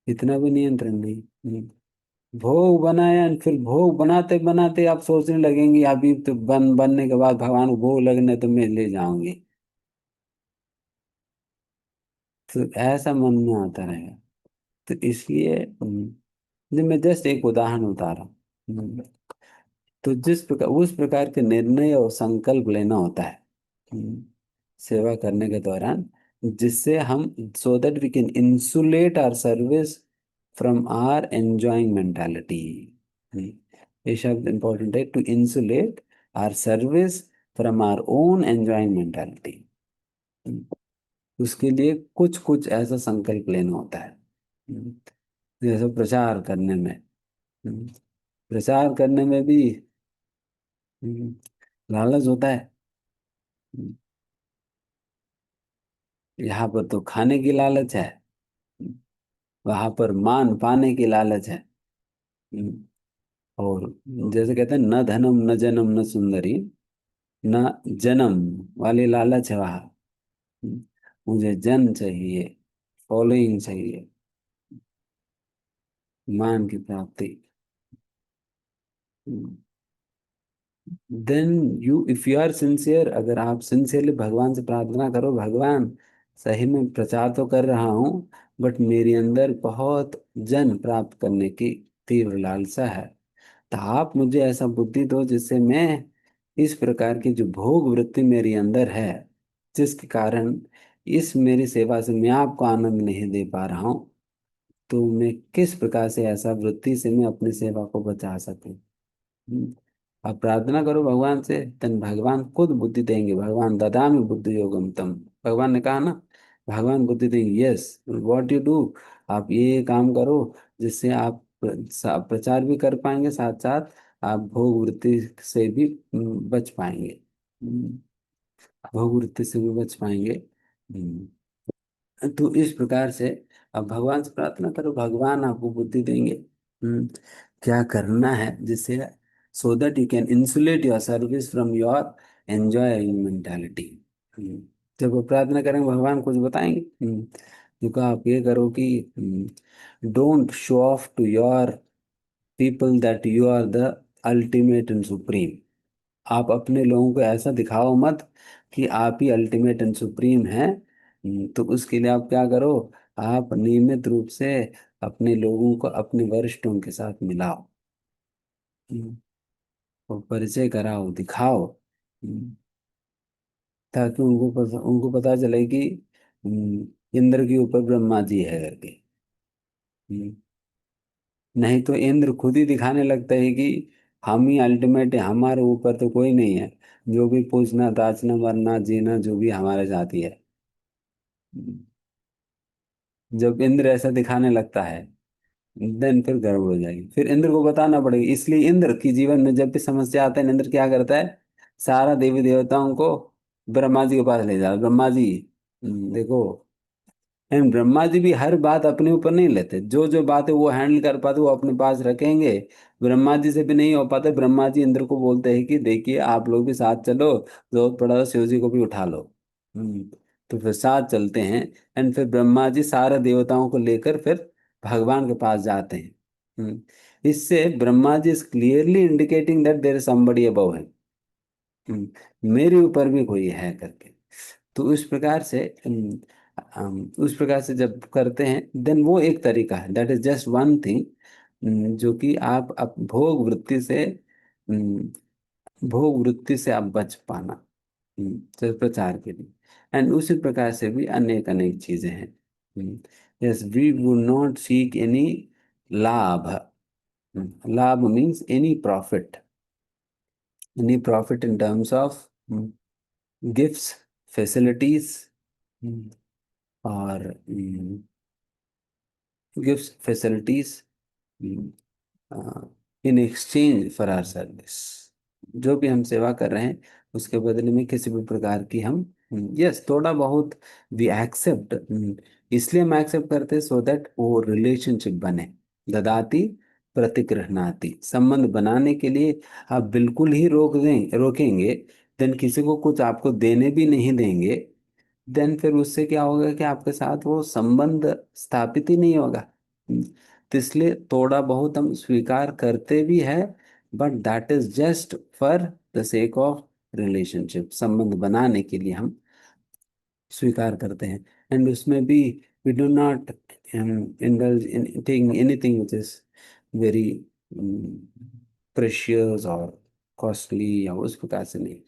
इतना भी नियंत्रण नहीं। भोग बनाया and फिर भोग बनाते बनाते आप सोचने लगेंगे अभी तो बनने के बाद भगवान को भोग लगने तो मैं ले जाऊंगी। तो ऐसा मन में आता रहेगा। तो इसलिए जब मैं जस्ट एक उदाहरण उतारा तो जिस प्रकार उस प्रकार के निर्णय और संकल्प लेना होता है सेवा करने के दौरान, जिससे हम so that we can insulate our service from our enjoying mentality. ये शब्द इंपॉर्टेंट है, to insulate our service from our own enjoying mentality. उसके लिए कुछ कुछ ऐसा संकल्प लेना होता है। जैसे प्रचार करने में, हम्म, प्रचार करने में भी लालच होता है। यहाँ पर तो खाने की लालच है, वहां पर मान पाने की लालच है। और जैसे कहते हैं न धनम न जनम न सुंदरी, न जन्म वाली लालच है वहाँ। मुझे जन चाहिए, फॉलोइंग चाहिए, मान की प्राप्ति। Then you if you are sincere, अगर आप सिंसियरली भगवान से प्रार्थना करो, भगवान सही में प्रचार तो कर रहा हूँ बट मेरे अंदर बहुत जन प्राप्त करने की तीव्र लालसा है, तो आप मुझे ऐसा बुद्धि दो जिससे मैं इस प्रकार की जो भोग वृत्ति मेरे अंदर है, जिसके कारण इस मेरी सेवा से मैं आपको आनंद नहीं दे पा रहा हूँ, तो मैं किस प्रकार से ऐसा वृत्ति से मैं अपनी सेवा को बचा सकूं। आप प्रार्थना करो भगवान से, तन भगवान खुद बुद्धि देंगे। भगवान ददामि बुद्धि योगम तम, भगवान ने कहा ना, भगवान बुद्धि देंगे। यस, व्हाट यू डू, आप ये काम करो जिससे आप प्रचार भी कर पाएंगे, साथ साथ आप भोग वृत्ति से भी बच पाएंगे। हम्म, भोग वृत्ति से भी बच पाएंगे। तो इस प्रकार से अब भगवान से प्रार्थना करो, भगवान आपको बुद्धि देंगे क्या करना है, जिससे so that you can insulate your service from your enjoying mentality. जब वो प्रार्थना करेंगे भगवान कुछ बताएंगे। तो कहा आप ये करो कि don't show off to your people that you are the ultimate and supreme. आप अपने लोगों को ऐसा दिखाओ मत कि आप ही अल्टीमेट एंड सुप्रीम हैं। तो उसके लिए आप क्या करो, आप नियमित रूप से अपने लोगों को अपने वरिष्ठों के साथ मिलाओ, हम्म, और परिचय कराओ, दिखाओ, ताकि उनको पता चले कि इंद्र के ऊपर ब्रह्मा जी है करके। हम्म, नहीं तो इंद्र खुद ही दिखाने लगता है कि हम ही अल्टीमेट है, हमारे ऊपर तो कोई नहीं है, जो भी पूछना ताछना मरना जीना जो भी हमारे साथ ही है। जब इंद्र ऐसा दिखाने लगता है देन फिर गड़बड़ हो जाएगी, फिर इंद्र को बताना पड़ेगा। इसलिए इंद्र की जीवन में जब भी समस्या आता है, इंद्र क्या करता है, सारा देवी देवताओं को ब्रह्मा जी के पास ले जाओ। ब्रह्मा जी देखो, एंड ब्रह्मा जी भी हर बात अपने ऊपर नहीं लेते, जो जो बात है वो हैंडल कर पाते वो अपने पास रखेंगे। ब्रह्मा जी से भी नहीं हो पाता, ब्रह्मा जी इंद्र को बोलते हैं कि देखिए आप लोग भी साथ चलो, जरूरत पड़ा तो शिव जी को भी उठा लो। हम्म, तो फिर साथ चलते हैं, एंड फिर ब्रह्मा जी सारे देवताओं को लेकर फिर भगवान के पास जाते हैं। इससे Brahma ji is clearly indicating that there is somebody above मेरे ऊपर भी कोई है करके। तो उस प्रकार से जब करते हैं देन वो एक तरीका है, that is just one thing, जो कि आप भोग वृत्ति से आप बच पाना, सिर्फ प्रचार के लिए। एंड उसी प्रकार से भी अनेक अनेक चीजें हैं। Yes, we would not seek any labh. Labh means any profit in terms of gifts, facilities, और gifts, facilities in exchange for our service. जो भी हम सेवा कर रहे हैं उसके बदले में किसी भी प्रकार की हम, यस, थोड़ा बहुत वी एक्सेप्ट, इसलिए हम एक्सेप्ट करते हैं सो दैट वो रिलेशनशिप बने। ददाति प्रतिगृहणाति, संबंध बनाने के लिए आप बिल्कुल ही रोकेंगे, देन किसी को कुछ आपको देने भी नहीं देंगे, देन फिर उससे क्या होगा कि आपके साथ वो संबंध स्थापित ही नहीं होगा। तो इसलिए थोड़ा बहुत हम स्वीकार करते भी है, but that is just for the sake of relationship, संबंध बनाने के लिए हम स्वीकार करते हैं। एंड उसमें भी we do not indulge in taking anything which is very precious और कॉस्टली, या उस प्रकार से नहीं।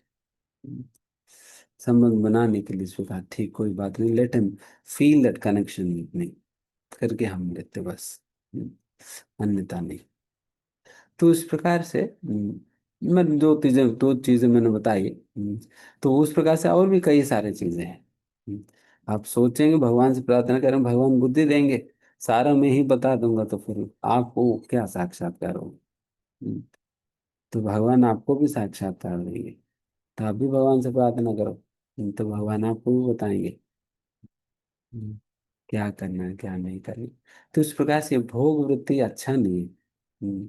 संबंध बनाने के लिए स्वीकार, ठीक, कोई बात नहीं, let him feel that connection with me करके हम लेते बस, अन्यथा नहीं। तो इस प्रकार से मैं दो चीजें मैंने बताई। तो उस प्रकार से और भी कई सारी चीजें हैं। आप सोचेंगे भगवान से प्रार्थना करें भगवान बुद्धि देंगे, सारा मैं ही बता दूंगा, तो फिर आपको क्या साक्षात्कार होगा। हम्म, तो भगवान आपको भी साक्षात्कार देंगे, तो आप भी भगवान से प्रार्थना करो, तो भगवान आपको भी बताएंगे क्या करना है क्या नहीं करना। तो इस प्रकार से भोग वृत्ति अच्छा नहीं है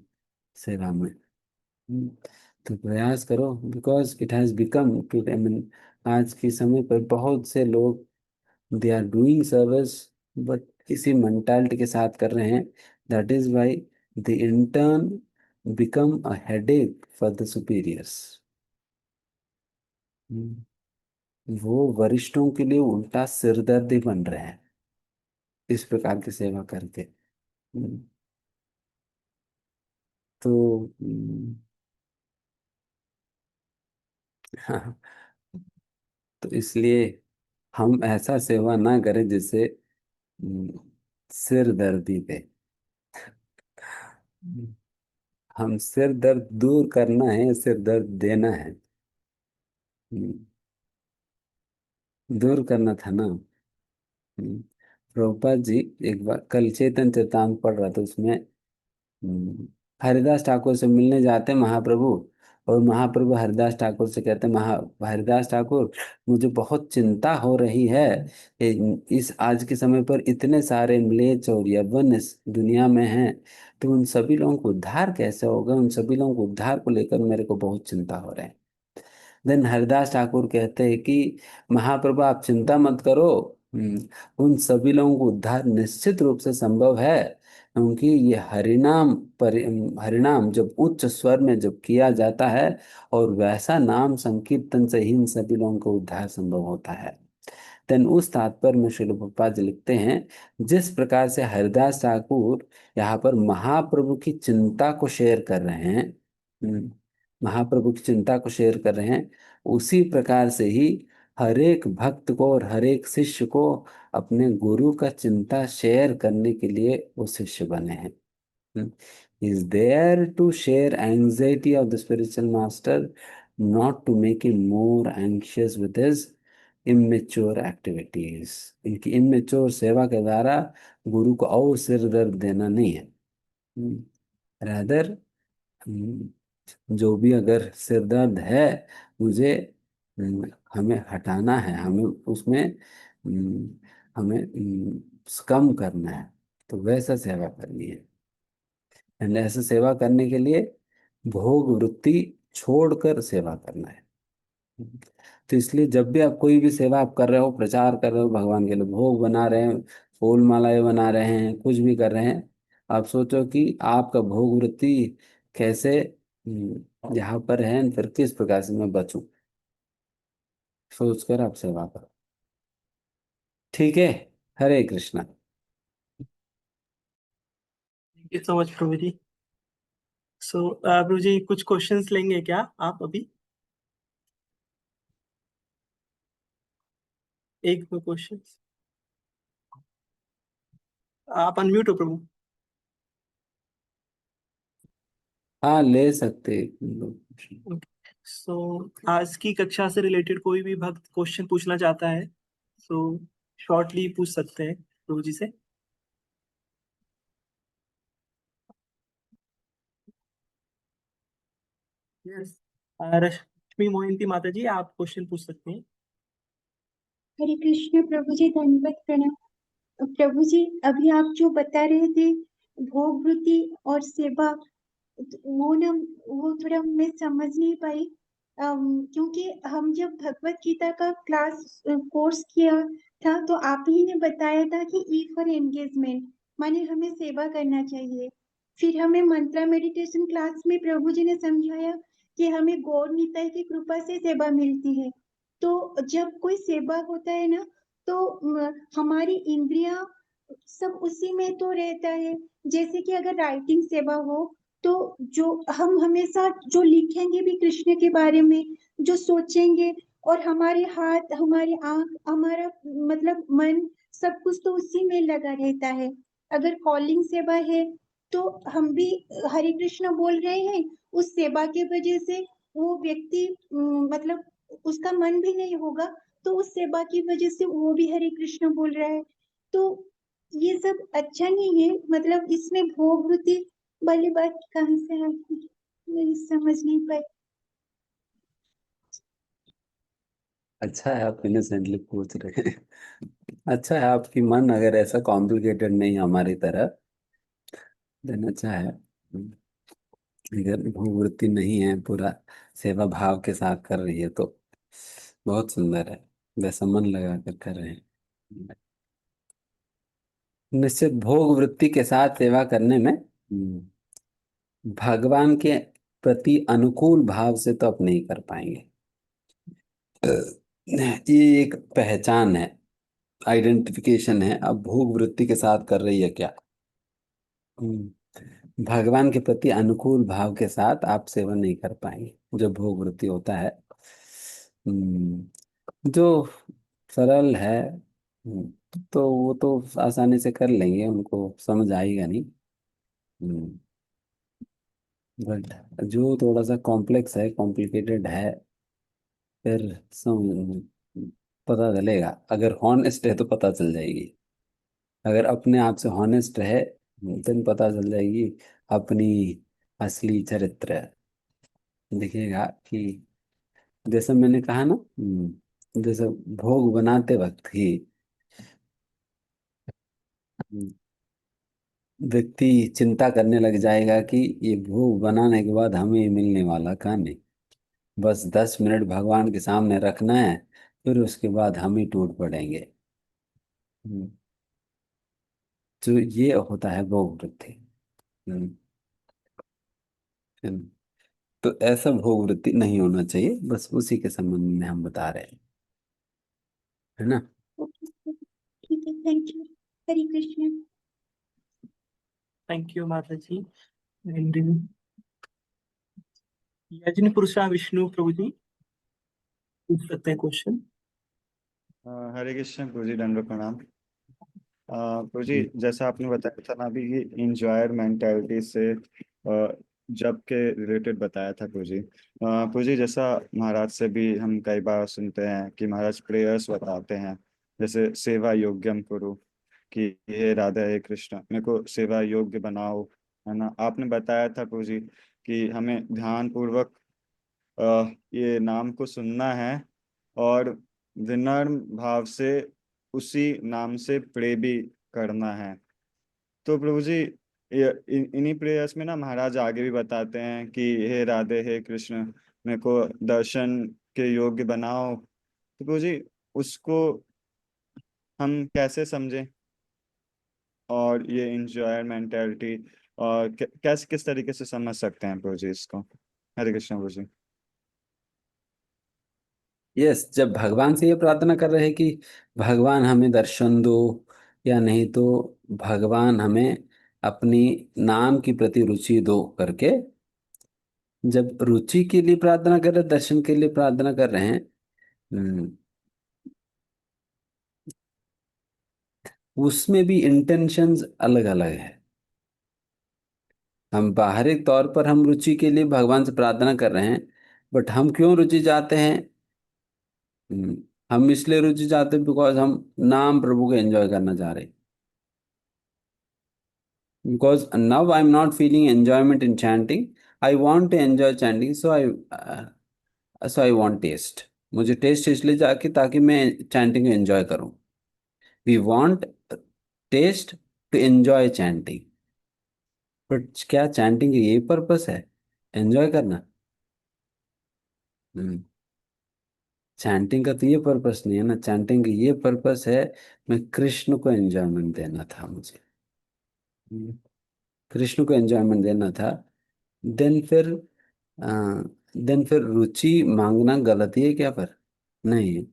सेवा में। हम्म, तो प्रयास करो, because it has become to, I mean, आज के समय पर बहुत से लोग they are doing service, but इसी मेंटालिटी के साथ कर रहे हैं, that is why the intern become a headache for the superiors. वो वरिष्ठों के लिए उल्टा सिरदर्दी बन रहे हैं इस प्रकार की सेवा करके। हम्म, तो हाँ, तो इसलिए हम ऐसा सेवा ना करें जिससे हम्म, सिर दर्दी पे। हम सिर दर्द दूर करना है, सिर दर्द देना है। हम्म, दूर करना था ना। प्रभुपाद जी एक बार कल चैतन्य चेतावनी पढ़ रहा था, उसमें हरिदास ठाकुर से मिलने जाते हैं महाप्रभु, और महाप्रभु हरिदास ठाकुर से कहते हैं, हरिदास ठाकुर, मुझे बहुत चिंता हो रही है, इस आज के समय पर इतने सारे म्लेच्छ और यवन इस दुनिया में हैं, तो उन सभी लोगों को उद्धार कैसे होगा, उन सभी लोगों को उद्धार को लेकर मेरे को बहुत चिंता हो रहा है। देन हरिदास ठाकुर कहते हैं कि महाप्रभु आप चिंता मत करो, उन सभी लोगों को उद्धार निश्चित रूप से संभव है, क्योंकि ये हरिनाम जब उच्च स्वर में जब किया जाता है, और वैसा नाम संकीर्तन से ही इन सभी लोगों को उद्धार संभव होता है। देन उस तात्पर्य में श्रील प्रभुपाद जी लिखते हैं, जिस प्रकार से हरिदास ठाकुर यहाँ पर महाप्रभु की चिंता को शेयर कर रहे हैं, महाप्रभु की चिंता को शेयर कर रहे हैं, उसी प्रकार से ही हर एक भक्त को और हर एक शिष्य को अपने गुरु का चिंता शेयर करने के लिए वो शिष्य बने हैं। Is there to share anxiety of the spiritual master, not to make him more anxious with his immature activities, इनकी इमेच्योर सेवा के द्वारा गुरु को और सिर दर्द देना नहीं है। रादर जो भी अगर सिर दर्द है मुझे, हमें हटाना है, हमें उसमें हमें कम करना है, तो वैसा सेवा करनी है। एंड ऐसा सेवा करने के लिए भोग वृत्ति छोड़कर सेवा करना है। तो इसलिए जब भी आप कोई भी सेवा आप कर रहे हो, प्रचार कर रहे हो, भगवान के लिए भोग बना रहे हैं, फूल मालाएं बना रहे हैं, कुछ भी कर रहे हैं, आप सोचो कि आपका भोग वृत्ति कैसे यहाँ पर है, फिर किस प्रकार से मैं बचूं, सोचकर आप सेवा करो। ठीक है। Hare Krishna. Thank you so much Prabhu ji. So Prabhu ji कुछ क्वेश्चंस लेंगे क्या आप अभी? एक दो क्वेश्चंस। आप अनम्यूट हो प्रभु। हाँ, ले सकते हैं। सो आज की कक्षा से रिलेटेड कोई भी भक्त क्वेश्चन पूछना चाहता है सो शॉर्टली पूछ सकते हैं प्रभु जी से। यस, रश्मि मोहिंती माता जी आप क्वेश्चन पूछ सकते हैं। हरे कृष्ण प्रभु जी, धन्यवाद प्रणाम। प्रभु जी, अभी आप जो बता रहे थे भोग वृत्ति और सेवा, वो ना, वो थोड़ा मैं समझ नहीं पाई। क्योंकि हम जब भगवत गीता का कोर्स किया था तो आप ही ने बताया था कि ई फॉर एंगेजमेंट, माने हमें सेवा करना चाहिए। फिर हमें मंत्रा मेडिटेशन क्लास में प्रभु जी ने समझाया कि हमें गौर निताई की कृपा से सेवा मिलती है। तो जब कोई सेवा होता है ना, तो हमारी इंद्रियां सब उसी में तो रहता है। जैसे कि अगर राइटिंग सेवा हो तो जो हम हमेशा जो लिखेंगे भी कृष्ण के बारे में, जो सोचेंगे, और हमारे हाथ, हमारी आंख, हमारा मतलब मन, सब कुछ तो उसी में लगा रहता है। अगर कॉलिंग सेवा है तो हम भी हरे कृष्ण बोल रहे हैं, उस सेवा के वजह से वो व्यक्ति मतलब उसका मन भी नहीं होगा, तो उस सेवा की वजह से वो भी हरे कृष्ण बोल रहा है। तो ये सब अच्छा नहीं है, मतलब इसमें भोग वृत्ति वाली बात कहाँ से आती, मैं समझ नहीं पाई। अच्छा है आप इनोसेंटली पूछ रहे हैं। अच्छा है आपकी मन अगर ऐसा कॉम्प्लिकेटेड नहीं है हमारी तरह, देन अच्छा है। अगर भूवृत्ति नहीं है, पूरा सेवा भाव के साथ कर रही है तो बहुत सुंदर है, वैसा मन लगा कर कर रहे हैं। निश्चित भोग वृत्ति के साथ सेवा करने में भगवान के प्रति अनुकूल भाव से तो आप नहीं कर पाएंगे। ये एक पहचान है, आइडेंटिफिकेशन है। अब भोग वृत्ति के साथ कर रही है क्या? भगवान के प्रति अनुकूल भाव के साथ आप सेवा नहीं कर पाएंगे। जो भोग वृत्ति होता है, जो सरल है, तो वो तो आसानी से कर लेंगे, उनको समझ आएगा नहीं। बट जो थोड़ा सा कॉम्प्लेक्स है, कॉम्प्लिकेटेड है, फिर समझ पता चलेगा। अगर हॉनेस्ट है तो पता चल जाएगी। अगर अपने आप से हॉनेस्ट है तो पता चल जाएगी अपनी असली चरित्र। दिखेगा कि जैसा मैंने कहा ना, जैसे भोग बनाते वक्त ही व्यक्ति चिंता करने लग जाएगा कि ये भोग बनाने के बाद हमें ये मिलने वाला कहाँ नहीं, बस 10 मिनट भगवान के सामने रखना है, फिर उसके बाद हम ही टूट पड़ेंगे। हम्म, तो ये होता है भोग वृत्ति। हम्म, हम्म। तो ऐसा भोग वृत्ति नहीं होना चाहिए, बस उसी के संबंध में हम बता रहे हैं, है ना। ओके, ठीक है, thank you. Hare Krishna. Thank you माता जी। एंड यजन पुरुषा विष्णु प्रभु जी पूछ सकते हैं क्वेश्चन। हरे कृष्ण गुरु जी, दंड प्रणाम। गुरु जी, जैसा आपने बताया था ना अभी, ये इंजॉयर मेंटालिटी से जब के रिलेटेड बताया था प्रभु जी। प्रभु जी, जैसा महाराज से भी हम कई बार सुनते हैं कि महाराज प्रेयर्स बताते हैं, जैसे सेवा योग्यम कुरु, कि हे राधा हे कृष्ण मेरे को सेवा योग्य बनाओ, है ना। आपने बताया था प्रभु जी कि हमें ध्यान पूर्वक ये नाम को सुनना है और विनम्र भाव से उसी नाम से प्रे भी करना है। तो प्रभु जी, इन्हीं प्रेयर्स में ना महाराज आगे भी बताते हैं कि हे राधे हे कृष्ण मेरे को दर्शन के योग्य बनाओ। तो प्रभु जी, उसको हम कैसे समझें, और ये इंजॉय मेंटेलिटी, और कैसे किस तरीके से समझ सकते हैं प्रभु जी इसको। हरे कृष्ण प्रभु जी। यस, जब भगवान से ये प्रार्थना कर रहे हैं कि भगवान हमें दर्शन दो, या नहीं तो भगवान हमें अपनी नाम की प्रति रुचि दो करके, जब रुचि के लिए प्रार्थना कर रहे हैं, दर्शन के लिए प्रार्थना कर रहे हैं, उसमें भी इंटेंशंस अलग अलग है। हम बाहरी तौर पर हम रुचि के लिए भगवान से प्रार्थना कर रहे हैं, बट हम क्यों रुचि चाहते हैं? हम्म, हम इसलिए रुचि चाहते हैं बिकॉज हम नाम प्रभु को एंजॉय करना चाह रहे हैं। Because now I'm not feeling enjoyment in chanting. I want to enjoy chanting, so I want taste. मुझे टेस्ट इसलिए जाके ताकि मैं चैंटिंग एंजॉय करूं। We want taste to enjoy chanting. But क्या चैंटिंग का ये पर्पस है, एंजॉय करना? चैंटिंग का तो ये पर्पस नहीं है ना। चैंटिंग का ये पर्पस है, मैं कृष्ण को एंजॉयमेंट देना था मुझे। हम्म, कृष्ण को एंजॉयमेंट देना था। देन फिर देन फिर रुचि मांगना गलती है क्या? पर नहीं,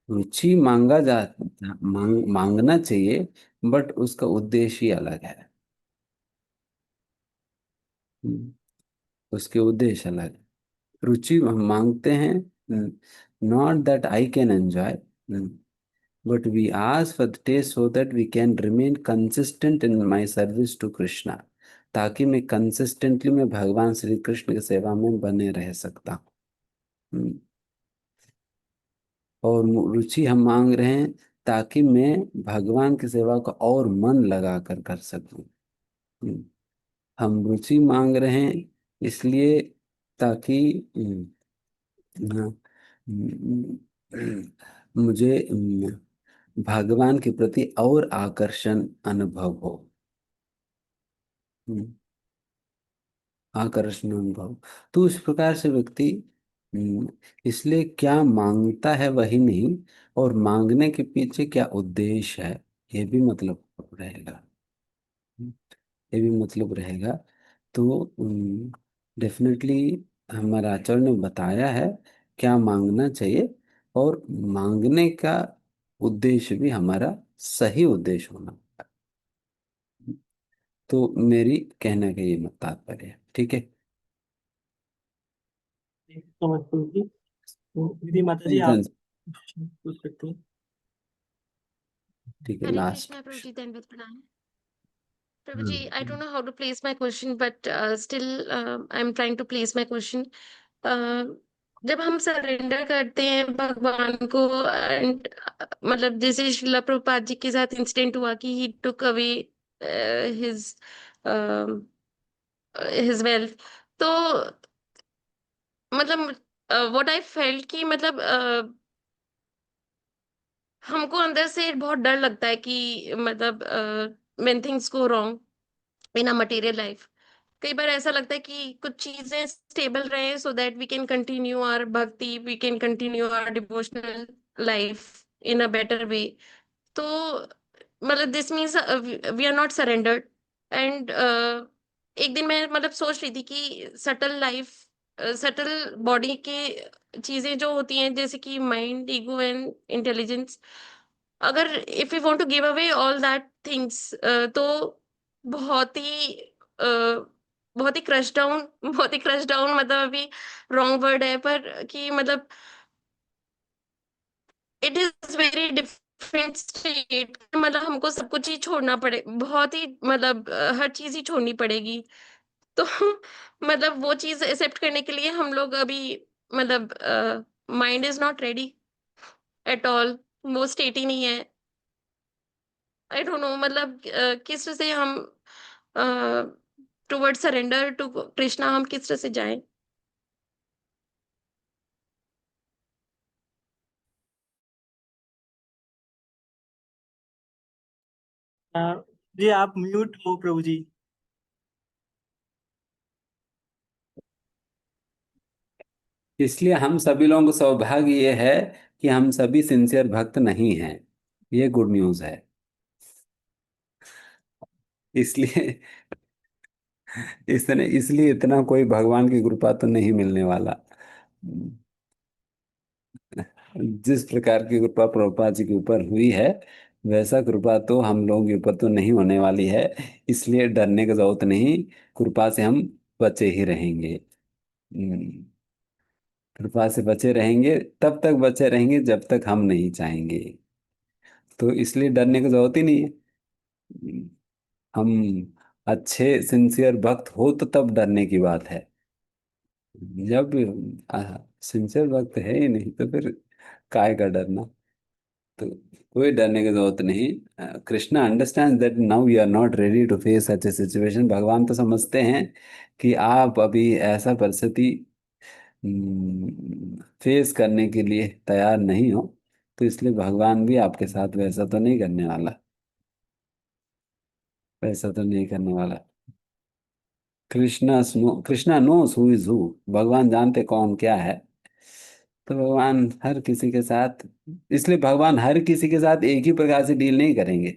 रुचि मांगना चाहिए, बट उसका उद्देश्य ही अलग है। हम्म, उसके उद्देश्य अलग है। रुचि हम मांगते हैं not that I can enjoy, but we ask for the taste so that we can remain consistent in my service to Krishna, ताकि मैं कंसिस्टेंटली मैं भगवान श्री कृष्ण की सेवा में बने रह सकता हूँ। हम्म, और रुचि हम मांग रहे हैं ताकि मैं भगवान की सेवा को और मन लगा कर कर सकूं। हम्म, हम रुचि मांग रहे हैं इसलिए ताकि हाँ, मुझे भगवान के प्रति और आकर्षण अनुभव हो। हम्म, आकर्षण अनुभव। तो इस प्रकार से व्यक्ति इसलिए क्या मांगता है वही नहीं, और मांगने के पीछे क्या उद्देश्य है ये भी मतलब रहेगा। हम्म, ये भी मतलब रहेगा। तो डेफिनेटली हमारा आचार्य ने बताया है क्या मांगना चाहिए, और मांगने का उद्देश्य भी हमारा सही उद्देश्य होना। तो मेरी कहने का ये मत तात्पर्य है। ठीक है। समझ प्रभु जी। तो दीदी माता जी आप पूछ सकते हैं। ठीक है, Hare last. Krishna, Prabhuji, then with Pranam. Prabhuji, I don't know how to place my question, but still I'm trying to place my question. Uh, जब हम सरेंडर करते हैं भगवान को, एंड मतलब जैसे श्रीला प्रभुपाद जी के साथ इंसिडेंट हुआ कि he took away his his wealth, तो मतलब व्हाट आई फेल्ट कि मतलब हमको अंदर से बहुत डर लगता है कि मतलब when things go wrong in a material life, कई बार ऐसा लगता है कि कुछ चीजें स्टेबल रहे so that we can continue our bhakti, we can continue our devotional life in a better way. तो मतलब this means we are not surrendered. And एक दिन मैं मतलब सोच रही थी कि सटल लाइफ, सटल बॉडी के चीजें जो होती हैं जैसे कि माइंड, ईगो एंड इंटेलिजेंस, अगर if you want to give away all that things, तो बहुत ही बहुत ही क्रश डाउन बहुत ही क्रश डाउन मतलब अभी रॉन्ग वर्ड है, पर कि मतलब it is very different state, मतलब हमको सब कुछ ही छोड़ना पड़े, बहुत ही मतलब हर चीज ही छोड़नी पड़ेगी। तो मतलब वो चीज़ एक्सेप्ट करने के लिए हम लोग अभी मतलब mind is not ready at all, वो स्टेट ही नहीं है। आई डोंट नो मतलब किस तरह से हम अ, टुवर्ड्स सरेंडर टू कृष्णा हम किस तरह से जाएँ? अ, जी आप म्यूट हो प्रभु जी। इसलिए हम सभी लोगों को सौभाग्य ये है कि हम सभी सिंसियर भक्त नहीं हैं। ये गुड न्यूज़ है। इसलिए इसलिए इतना कोई भगवान की कृपा तो नहीं मिलने वाला। जिस प्रकार की कृपा प्रभुपाद जी के ऊपर हुई है, वैसा कृपा तो हम लोगों के ऊपर तो नहीं होने वाली है। इसलिए डरने की जरूरत नहीं। कृपा से हम बचे ही रहेंगे। हम्म, कृपा से बचे रहेंगे, तब तक बचे रहेंगे जब तक हम नहीं चाहेंगे। तो इसलिए डरने की जरूरत ही नहीं है। हम अच्छे सिंसियर भक्त हो तो तब डरने की बात है। जब सिंसियर भक्त है ही नहीं तो फिर काय का डरना। तो कोई डरने की जरूरत नहीं। Krishna understand that now you are not ready to face such a situation. भगवान तो समझते हैं कि आप अभी ऐसा परिस्थिति फेस करने के लिए तैयार नहीं हो। तो इसलिए भगवान भी आपके साथ वैसा तो नहीं करने वाला। वैसा तो नहीं करने वाला। Krishna knows who is who. भगवान जानते कौन क्या है। तो भगवान हर किसी के साथ, इसलिए भगवान हर किसी के साथ एक ही प्रकार से डील नहीं करेंगे।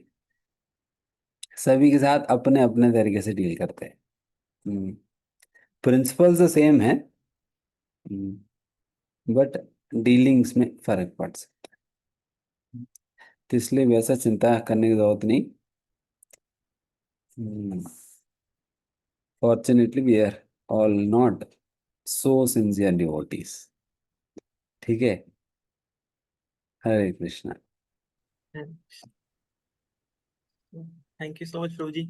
सभी के साथ अपने अपने तरीके से डील करते हैं। प्रिंसिपल तो सेम है, बट डीलिंग्स में फर्क पड़ सकता है। तो इसलिए वैसा चिंता करने की जरूरत नहीं। Fortunately we are all not so sincere devotees. ठीक है। Hare Krishna. Thank you so much Prabhu ji,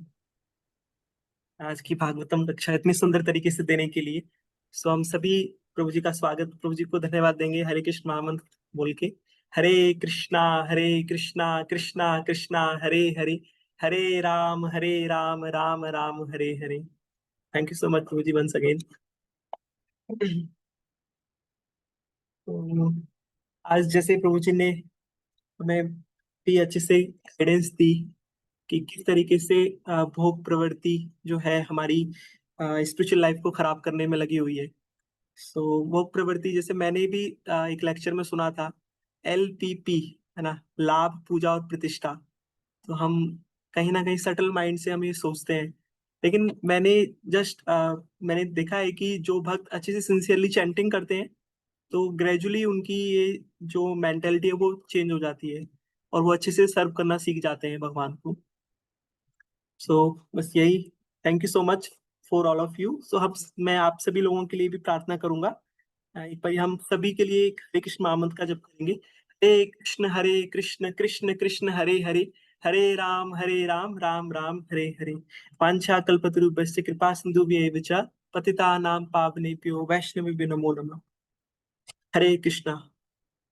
आज की भागवतम कक्षा इतनी सुंदर तरीके से देने के लिए। सो हम सभी प्रभु जी का स्वागत, प्रभु जी को धन्यवाद देंगे हरे कृष्ण महामंत्र बोल के। Hare Krishna Krishna Krishna Hare Hare, Hare Ram Ram Ram Hare Hare. Thank you so much Prabhu ji once again. आज जैसे प्रभु जी ने हमें भी अच्छे से गाइडेंस दी कि किस तरीके से भोग प्रवृत्ति जो है हमारी स्पिरिचुअल लाइफ को खराब करने में लगी हुई है। सो भोग प्रवृत्ति जैसे मैंने भी एक लेक्चर में सुना था, LPP है ना, लाभ पूजा और प्रतिष्ठा। तो हम कहीं ना कहीं सटल माइंड से हम ये सोचते हैं, लेकिन मैंने देखा है कि जो भक्त अच्छे से सिंसियरली चैंटिंग करते हैं तो ग्रेजुअली उनकी ये जो मेंटेलिटी है वो चेंज हो जाती है और वो अच्छे से सर्व करना सीख जाते हैं भगवान को। सो बस यही। Thank you so much for all of you. So हम मैं आप सभी लोगों के लिए भी प्रार्थना करूंगा। एक बार हम सभी के लिए एक हरे कृष्ण महामंत्र का जप करेंगे। हरे कृष्ण कृष्ण कृष्ण हरे हरे, हरे राम राम राम हरे हरे। वाञ्छा कल्पतरुभ्यश्च कृपा सिन्धुभ्यैव च पतितानां पावनेभ्यो वैष्णवेभ्यो नमो नमः। हरे कृष्णा।